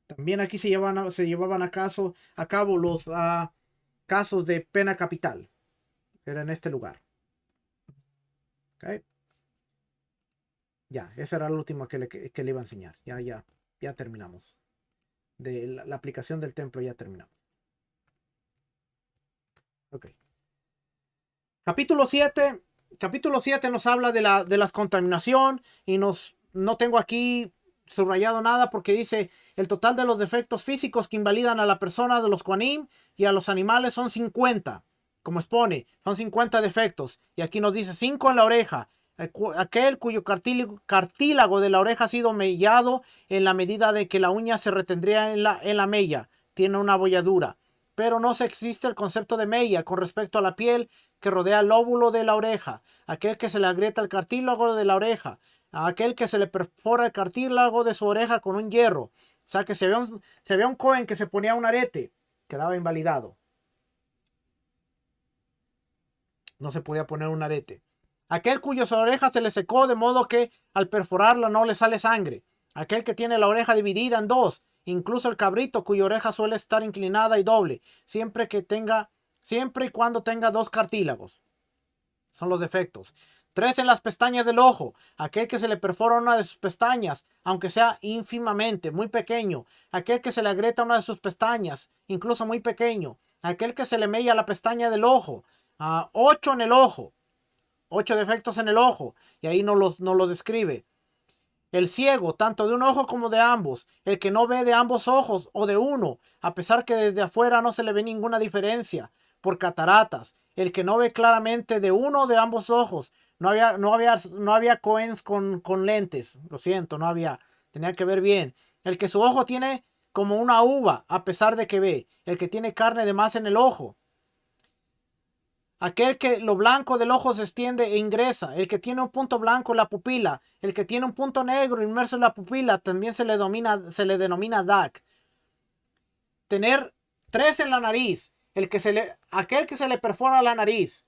También aquí se llevaban a cabo los casos de pena capital. Era en este lugar. ¿Okay? Ya, esa era la última que le iba a enseñar. Ya terminamos. De la aplicación del templo ya terminamos. Ok. Capítulo 7. Capítulo 7 nos habla de la contaminación y no tengo aquí subrayado nada porque dice el total de los defectos físicos que invalidan a la persona de los Kohanim y a los animales son 50. Como expone, son 50 defectos. Y aquí nos dice 5 en la oreja. Aquel cuyo cartílago de la oreja ha sido mellado en la medida de que la uña se retendría en la mella. Tiene una abolladura. Pero no se existe el concepto de mella con respecto a la piel que rodea el lóbulo de la oreja, aquel que se le agrieta el cartílago de la oreja, a aquel que se le perfora el cartílago de su oreja con un hierro. O sea que se veía un Cohen que se ponía un arete, quedaba invalidado. No se podía poner un arete. Aquel cuyas orejas se le secó de modo que al perforarla no le sale sangre. Aquel que tiene la oreja dividida en dos. Incluso el cabrito cuya oreja suele estar inclinada y doble. Siempre y cuando tenga dos cartílagos. Son los defectos. 3 en las pestañas del ojo. Aquel que se le perfora una de sus pestañas, aunque sea ínfimamente, muy pequeño. Aquel que se le agrieta una de sus pestañas, incluso muy pequeño. Aquel que se le mella la pestaña del ojo. 8 en el ojo. 8 defectos en el ojo. Y ahí no lo describe. El ciego, tanto de un ojo como de ambos. El que no ve de ambos ojos o de uno, a pesar que desde afuera no se le ve ninguna diferencia, por cataratas. El que no ve claramente de uno o de ambos ojos. No había Cohens con lentes. Lo siento, no había. Tenía que ver bien. El que su ojo tiene como una uva, a pesar de que ve. El que tiene carne de más en el ojo. Aquel que lo blanco del ojo se extiende e ingresa. El que tiene un punto blanco en la pupila. El que tiene un punto negro inmerso en la pupila también se le denomina DAC. Tener 3 en la nariz. Aquel que se le perfora la nariz.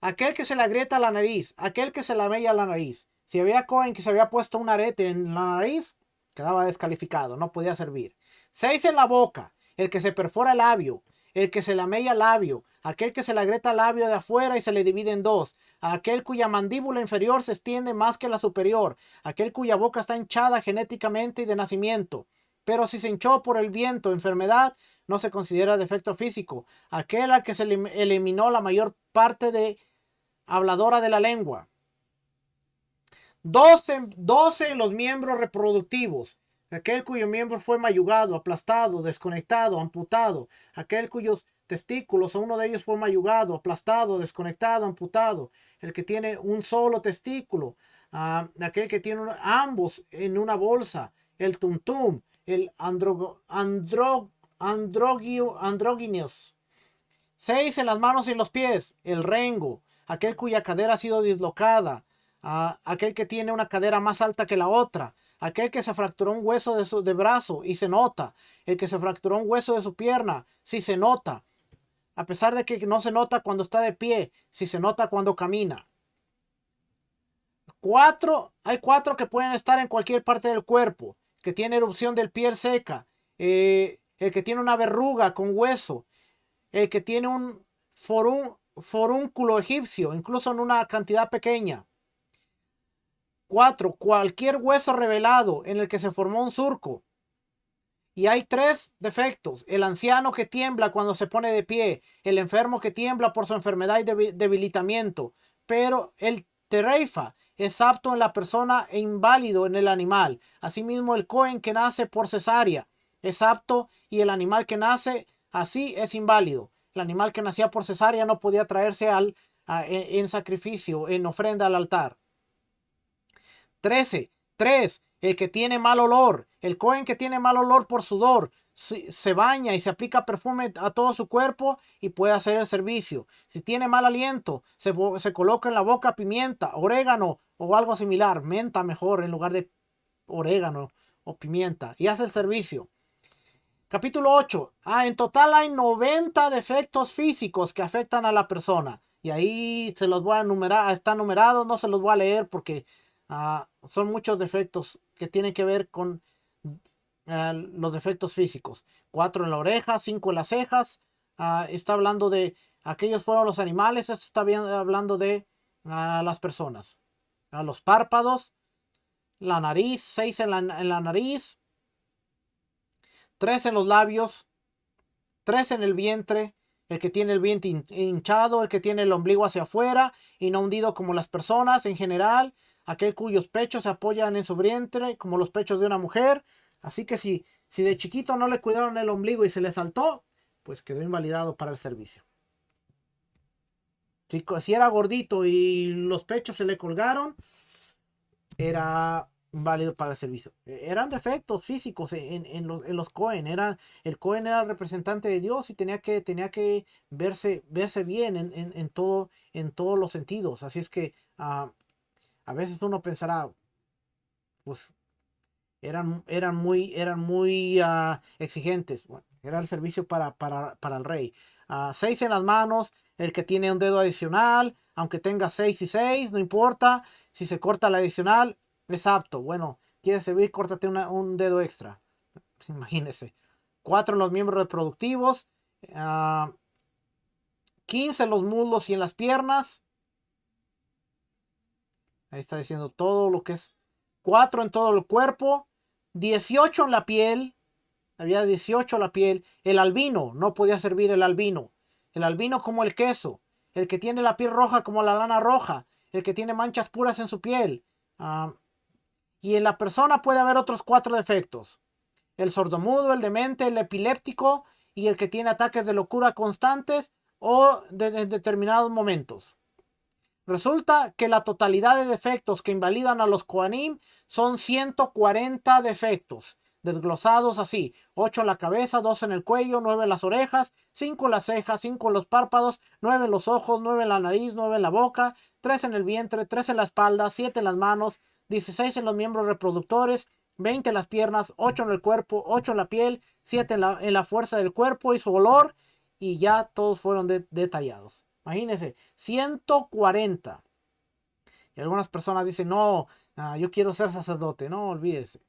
Aquel que se le agrieta la nariz. Aquel que se la mella la nariz. Si había Cohen que se había puesto un arete en la nariz, quedaba descalificado. No podía servir. 6 en la boca. El que se perfora el labio. El que se la mella el labio, aquel que se le agrieta el labio de afuera y se le divide en dos, aquel cuya mandíbula inferior se extiende más que la superior, aquel cuya boca está hinchada genéticamente y de nacimiento, pero si se hinchó por el viento, enfermedad, no se considera defecto físico, aquel al que se le eliminó la mayor parte de habladora de la lengua. 12 en los miembros reproductivos. Aquel cuyo miembro fue mayugado, aplastado, desconectado, amputado. Aquel cuyos testículos, uno de ellos fue mayugado, aplastado, desconectado, amputado. El que tiene un solo testículo. Aquel que tiene ambos en una bolsa. El tumtum. el andróginos. 6 en las manos y los pies, el rengo, aquel cuya cadera ha sido dislocada, aquel que tiene una cadera más alta que la otra, aquel que se fracturó un hueso de brazo y se nota, el que se fracturó un hueso de su pierna, sí se nota, a pesar de que no se nota cuando está de pie, sí se nota cuando camina. Hay 4 que pueden estar en cualquier parte del cuerpo, que tiene erupción del piel seca, el que tiene una verruga con hueso, el que tiene un forúnculo egipcio, incluso en una cantidad pequeña. 4. Cualquier hueso revelado en el que se formó un surco. Y hay 3 defectos. El anciano que tiembla cuando se pone de pie. El enfermo que tiembla por su enfermedad y debilitamiento. Pero el tereifa es apto en la persona e inválido en el animal. Asimismo, el cohen que nace por cesárea es apto y el animal que nace así es inválido. El animal que nacía por cesárea no podía traerse en sacrificio, en ofrenda al altar. 13. 3. El que tiene mal olor. El cohen que tiene mal olor por sudor se baña y se aplica perfume a todo su cuerpo y puede hacer el servicio. Si tiene mal aliento, se coloca en la boca pimienta, orégano o algo similar. Menta mejor en lugar de orégano o pimienta. Y hace el servicio. Capítulo 8. En total hay 90 defectos físicos que afectan a la persona. Y ahí se los voy a enumerar. Está numerado, no se los voy a leer porque son muchos defectos que tienen que ver con los defectos físicos. 4 en la oreja, 5 en las cejas. Está hablando de aquellos fueron los animales. Esto está hablando de las personas. Los párpados, la nariz, 6 en la nariz, 3 en los labios, 3 en el vientre, el que tiene el vientre hinchado, el que tiene el ombligo hacia afuera y no hundido como las personas en general, aquel cuyos pechos se apoyan en su vientre como los pechos de una mujer. Así que si de chiquito no le cuidaron el ombligo y se le saltó, pues quedó invalidado para el servicio. Si era gordito y los pechos se le colgaron, era válido para el servicio. Eran defectos físicos en los Cohen. El Cohen era el representante de Dios y tenía que verse bien en todos los sentidos. Así es que a veces uno pensará, pues eran muy exigentes. Bueno, era el servicio para el rey. 6 en las manos, el que tiene un dedo adicional, aunque tenga 6 y 6, no importa. Si se corta la adicional, es apto. Bueno, quieres servir, córtate un dedo extra. Imagínese. 4 en los miembros reproductivos. 15 en los muslos y en las piernas. Ahí está diciendo todo lo que es. 4 en todo el cuerpo. 18 en la piel. Había 18 en la piel. El albino. No podía servir el albino. El albino como el queso. El que tiene la piel roja como la lana roja. El que tiene manchas puras en su piel. Y en la persona puede haber otros 4 defectos. El sordomudo, el demente, el epiléptico y el que tiene ataques de locura constantes o de determinados momentos. Resulta que la totalidad de defectos que invalidan a los Kohanim son 140 defectos, desglosados así: 8 en la cabeza, 2 en el cuello, 9 en las orejas, 5 en las cejas, 5 en los párpados, 9 en los ojos, 9 en la nariz, 9 en la boca, 3 en el vientre, 3 en la espalda, 7 en las manos, 16 en los miembros reproductores, 20 en las piernas, 8 en el cuerpo, 8 en la piel, 7 en la fuerza del cuerpo y su olor, y ya todos fueron detallados. Imagínense, 140. Y algunas personas dicen, no, yo quiero ser sacerdote. No, olvídese.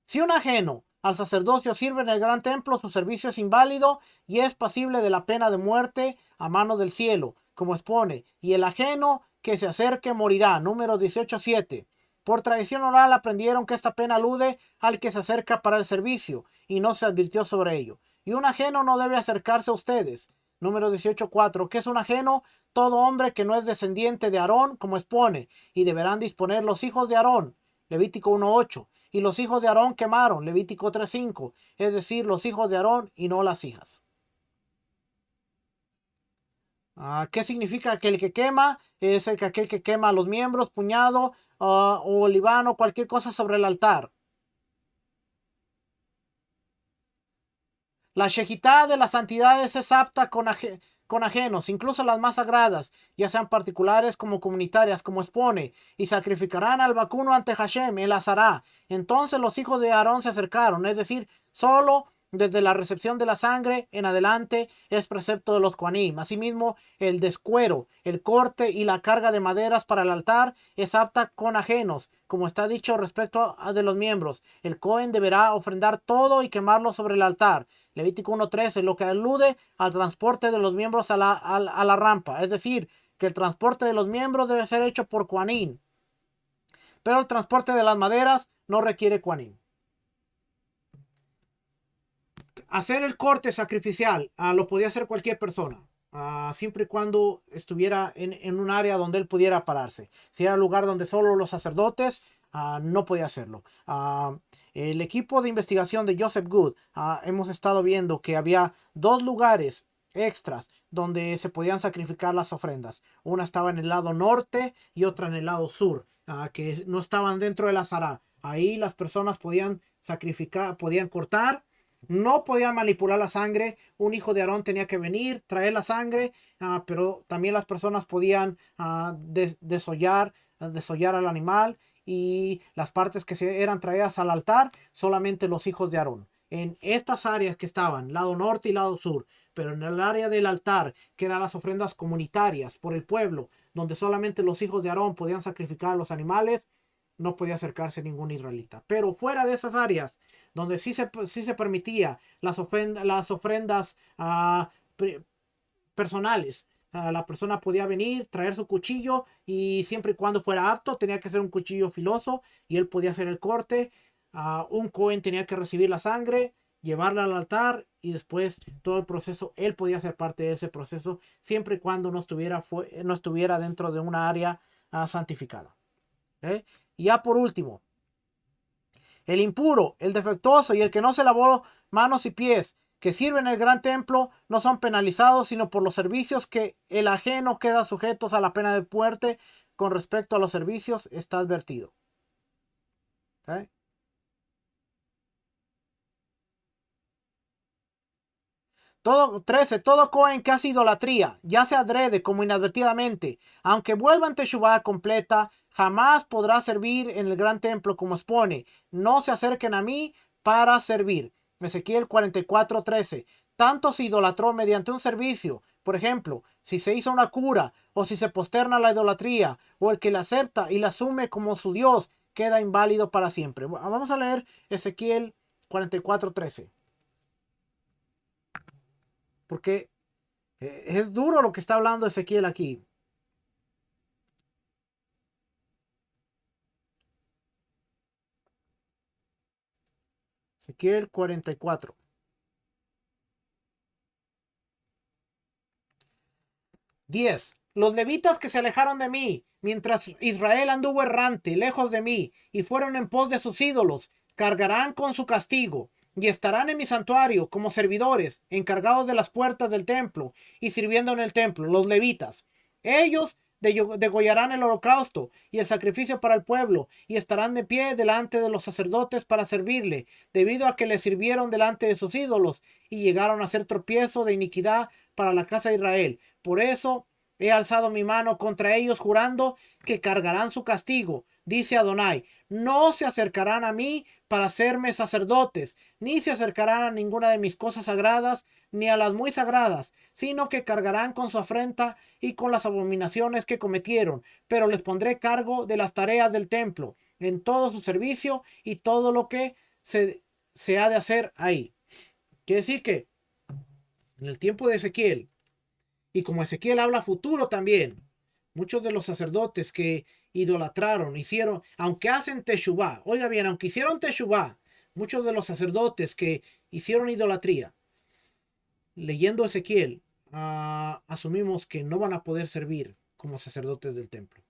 Si un ajeno al sacerdocio sirve en el gran templo, su servicio es inválido y es pasible de la pena de muerte a mano del cielo, como expone. Y el ajeno que se acerque morirá. Número 18:7. Por tradición oral aprendieron que esta pena alude al que se acerca para el servicio y no se advirtió sobre ello. Y un ajeno no debe acercarse a ustedes. Número 18:4. ¿Qué es un ajeno? Todo hombre que no es descendiente de Aarón, como expone, y deberán disponer los hijos de Aarón. Levítico 1:8. Y los hijos de Aarón quemaron. Levítico 3:5. Es decir, los hijos de Aarón y no las hijas. ¿Qué significa que el que quema? Es aquel que quema los miembros, puñado o olivano, cualquier cosa sobre el altar. La shejitá de las santidades es apta con ajenos, incluso las más sagradas, ya sean particulares como comunitarias, como expone, y sacrificarán al vacuno ante Hashem, el azará. Entonces los hijos de Aarón se acercaron, es decir, solo desde la recepción de la sangre en adelante es precepto de los Kohanim. Asimismo, el descuero, el corte y la carga de maderas para el altar es apta con ajenos, como está dicho respecto a de los miembros. El Cohen deberá ofrendar todo y quemarlo sobre el altar. Levítico 1:13, lo que alude al transporte de los miembros a la rampa. Es decir, que el transporte de los miembros debe ser hecho por Kohanim. Pero el transporte de las maderas no requiere Kohanim. Hacer el corte sacrificial lo podía hacer cualquier persona, siempre y cuando estuviera en un área donde él pudiera pararse. Si era un lugar donde solo los sacerdotes, no podía hacerlo. El equipo de investigación de Joseph Good, hemos estado viendo que había dos lugares extras donde se podían sacrificar las ofrendas. Una estaba en el lado norte y otra en el lado sur, que no estaban dentro de la Sará. Ahí las personas podían sacrificar, podían cortar, no podían manipular la sangre. Un hijo de Aarón tenía que venir, traer la sangre, pero también las personas podían desollar al animal, y las partes que se eran traídas al altar, solamente los hijos de Aarón. En estas áreas que estaban, lado norte y lado sur, pero en el área del altar, que eran las ofrendas comunitarias por el pueblo, donde solamente los hijos de Aarón podían sacrificar a los animales, no podía acercarse ningún israelita. Pero fuera de esas áreas, donde sí se permitía las ofrendas personales, la persona podía venir, traer su cuchillo, y siempre y cuando fuera apto, tenía que ser un cuchillo filoso y él podía hacer el corte. Un Cohen tenía que recibir la sangre, llevarla al altar, y después todo el proceso, él podía ser parte de ese proceso, siempre y cuando no estuviera dentro de una área santificada. ¿Okay? Y ya por último, el impuro, el defectuoso y el que no se lavó manos y pies, que sirven en el gran templo, no son penalizados, sino por los servicios que el ajeno queda sujetos a la pena de muerte. Con respecto a los servicios, está advertido. ¿Okay? Todo 13. Todo Cohen que hace idolatría, ya sea adrede como inadvertidamente, aunque vuelva en Teshuvá completa, jamás podrá servir en el gran templo, como expone. No se acerquen a mí para servir. Ezequiel 44:13. Tanto se idolatró mediante un servicio, por ejemplo, si se hizo una cura, o si se posterna a la idolatría, o el que la acepta y la asume como su Dios, queda inválido para siempre. Vamos a leer Ezequiel 44:13. Porque es duro lo que está hablando Ezequiel aquí. Ezequiel 44. 10. Los levitas que se alejaron de mí, mientras Israel anduvo errante, lejos de mí, y fueron en pos de sus ídolos, cargarán con su castigo, y estarán en mi santuario como servidores, encargados de las puertas del templo, y sirviendo en el templo, los levitas. Ellos degollarán el holocausto y el sacrificio para el pueblo, y estarán de pie delante de los sacerdotes para servirle, debido a que le sirvieron delante de sus ídolos, y llegaron a ser tropiezo de iniquidad para la casa de Israel. Por eso he alzado mi mano contra ellos, jurando que cargarán su castigo. Dice Adonai: no se acercarán a mí para hacerme sacerdotes, ni se acercarán a ninguna de mis cosas sagradas, ni a las muy sagradas, sino que cargarán con su afrenta y con las abominaciones que cometieron. Pero les pondré cargo de las tareas del templo, en todo su servicio y todo lo que se ha de hacer ahí. Quiere decir que en el tiempo de Ezequiel, y como Ezequiel habla futuro también, muchos de los sacerdotes que idolatraron, hicieron, aunque hacen teshuvá, oiga bien, aunque hicieron teshuvá, muchos de los sacerdotes que hicieron idolatría, leyendo Ezequiel, asumimos que no van a poder servir como sacerdotes del templo.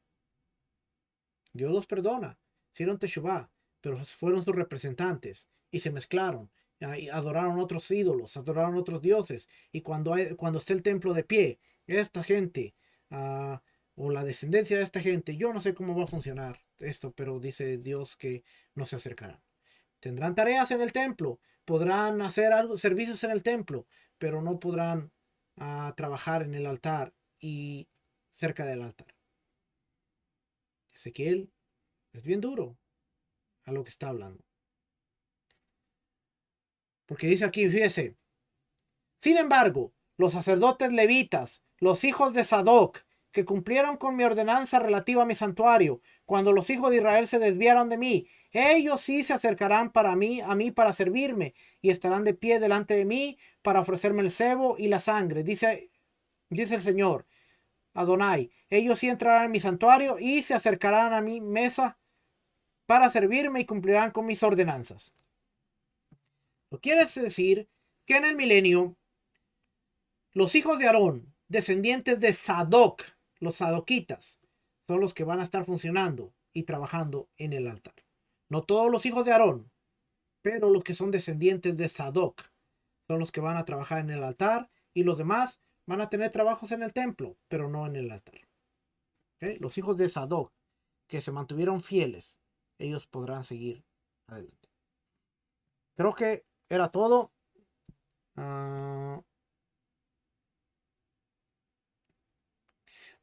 Dios los perdona, hicieron teshuvá, pero fueron sus representantes y se mezclaron, y adoraron otros ídolos, adoraron otros dioses. Y cuando esté el templo de pie, esta gente, o la descendencia de esta gente, yo no sé cómo va a funcionar esto, pero dice Dios que no se acercarán. Tendrán tareas en el templo, podrán hacer algo, servicios en el templo, pero no podrán trabajar en el altar y cerca del altar. Ezequiel es bien duro a lo que está hablando. Porque dice aquí, fíjese, sin embargo, los sacerdotes levitas, los hijos de Sadoc, que cumplieron con mi ordenanza relativa a mi santuario, cuando los hijos de Israel se desviaron de mí, ellos sí se acercarán a mí para servirme, y estarán de pie delante de mí para ofrecerme el cebo y la sangre, dice el Señor Adonai. Ellos sí entrarán en mi santuario y se acercarán a mi mesa para servirme y cumplirán con mis ordenanzas. ¿Lo quiere decir que en el milenio los hijos de Aarón, descendientes de Sadoc, los sadoquitas, son los que van a estar funcionando y trabajando en el altar? No todos los hijos de Aarón, pero los que son descendientes de Sadoc son los que van a trabajar en el altar, y los demás van a tener trabajos en el templo, pero no en el altar. ¿Okay? Los hijos de Sadoc, que se mantuvieron fieles, ellos podrán seguir adelante. Creo que era todo.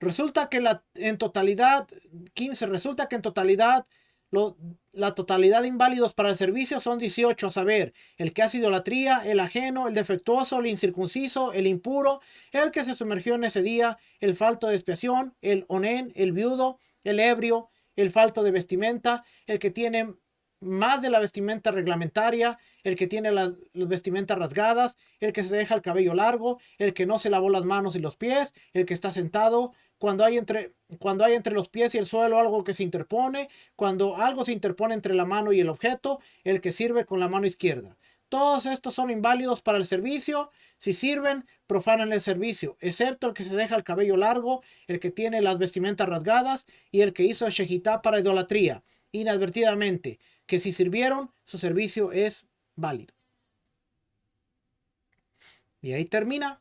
Resulta que en totalidad, 15, resulta que en totalidad, la totalidad de inválidos para el servicio son 18, a saber, el que hace idolatría, el ajeno, el defectuoso, el incircunciso, el impuro, el que se sumergió en ese día, el falto de expiación, el onén, el viudo, el ebrio, el falto de vestimenta, el que tiene más de la vestimenta reglamentaria, el que tiene las vestimentas rasgadas, el que se deja el cabello largo, el que no se lavó las manos y los pies, el que está sentado, cuando hay entre los pies y el suelo algo que se interpone, cuando algo se interpone entre la mano y el objeto, el que sirve con la mano izquierda. Todos estos son inválidos para el servicio. Si sirven, profanan el servicio, excepto el que se deja el cabello largo, el que tiene las vestimentas rasgadas y el que hizo shejitá para idolatría, inadvertidamente, que si sirvieron, su servicio es válido. Y ahí termina.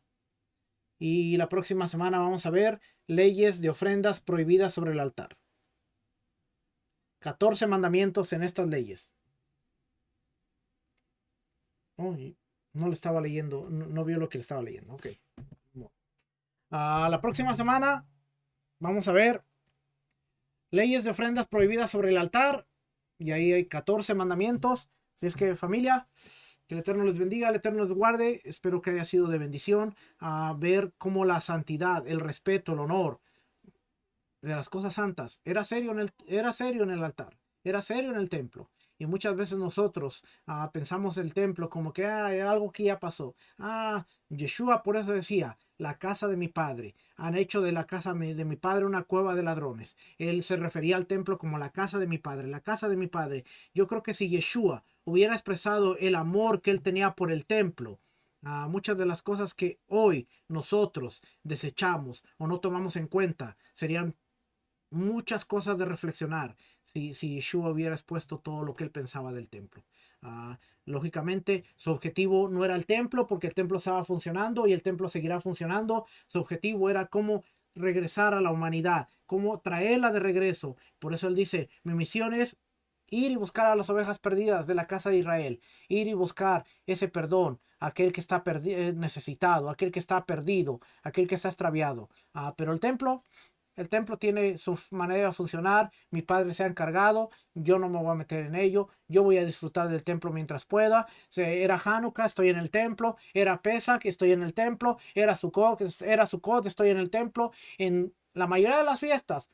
Y la próxima semana vamos a ver leyes de ofrendas prohibidas sobre el altar. 14 mandamientos en estas leyes. Oh, no lo estaba leyendo, no vio lo que le estaba leyendo. Ok. La próxima semana vamos a ver leyes de ofrendas prohibidas sobre el altar. Y ahí hay 14 mandamientos. Así es que, familia, que el Eterno les bendiga, el Eterno les guarde. Espero que haya sido de bendición a ver cómo la santidad, el respeto, el honor de las cosas santas era serio en el altar, era serio en el templo. Y muchas veces nosotros pensamos el templo como que algo que ya pasó. Yeshua por eso decía, la casa de mi padre. Han hecho de la casa de mi padre una cueva de ladrones. Él se refería al templo como la casa de mi padre, la casa de mi padre. Yo creo que si Yeshua hubiera expresado el amor que él tenía por el templo, muchas de las cosas que hoy nosotros desechamos o no tomamos en cuenta serían muchas cosas de reflexionar si Yeshua hubiera expuesto todo lo que él pensaba del templo. Lógicamente, su objetivo no era el templo, porque el templo estaba funcionando y el templo seguirá funcionando. Su objetivo era cómo regresar a la humanidad, cómo traerla de regreso. Por eso él dice, mi misión es ir y buscar a las ovejas perdidas de la casa de Israel, ir y buscar ese perdón, aquel que está necesitado, aquel que está perdido, aquel que está extraviado. Pero el templo tiene su manera de funcionar. Mi padre se ha encargado. Yo no me voy a meter en ello. Yo voy a disfrutar del templo mientras pueda. Era Hanukkah, estoy en el templo. Era Pesach, estoy en el templo. Era Sukkot, estoy en el templo. En la mayoría de las fiestas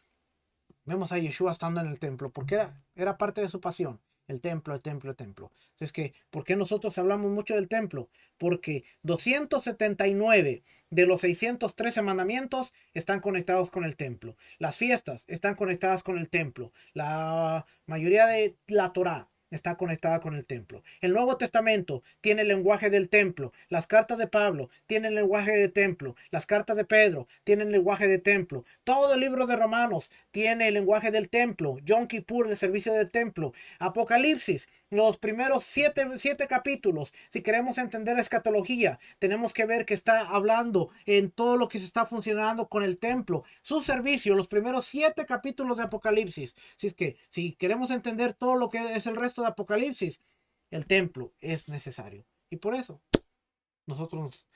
vemos a Yeshua estando en el templo, porque era parte de su pasión. El templo, el templo, el templo. Es que, ¿por qué nosotros hablamos mucho del templo? Porque 279 de los 613 mandamientos están conectados con el templo. Las fiestas están conectadas con el templo. La mayoría de la Torá está conectada con el templo. El Nuevo Testamento tiene el lenguaje del templo. Las cartas de Pablo tienen el lenguaje del templo. Las cartas de Pedro tienen el lenguaje del templo. Todo el libro de Romanos tiene el lenguaje del templo. Yom Kippur, el servicio del templo. Apocalipsis, los primeros siete capítulos. Si queremos entender escatología, tenemos que ver que está hablando en todo lo que se está funcionando con el templo. Su servicio, los primeros 7 capítulos de Apocalipsis. Si queremos entender todo lo que es el resto de Apocalipsis, el templo es necesario. Y por eso nosotros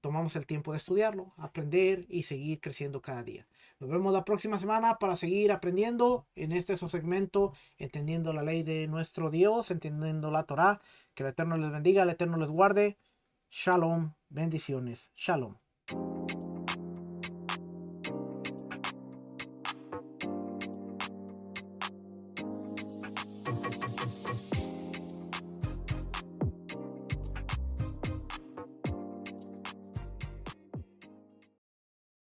tomamos el tiempo de estudiarlo, aprender y seguir creciendo cada día. Nos vemos la próxima semana para seguir aprendiendo en este su segmento, entendiendo la ley de nuestro Dios, entendiendo la Torá. Que el Eterno les bendiga, el Eterno les guarde. Shalom, bendiciones. Shalom.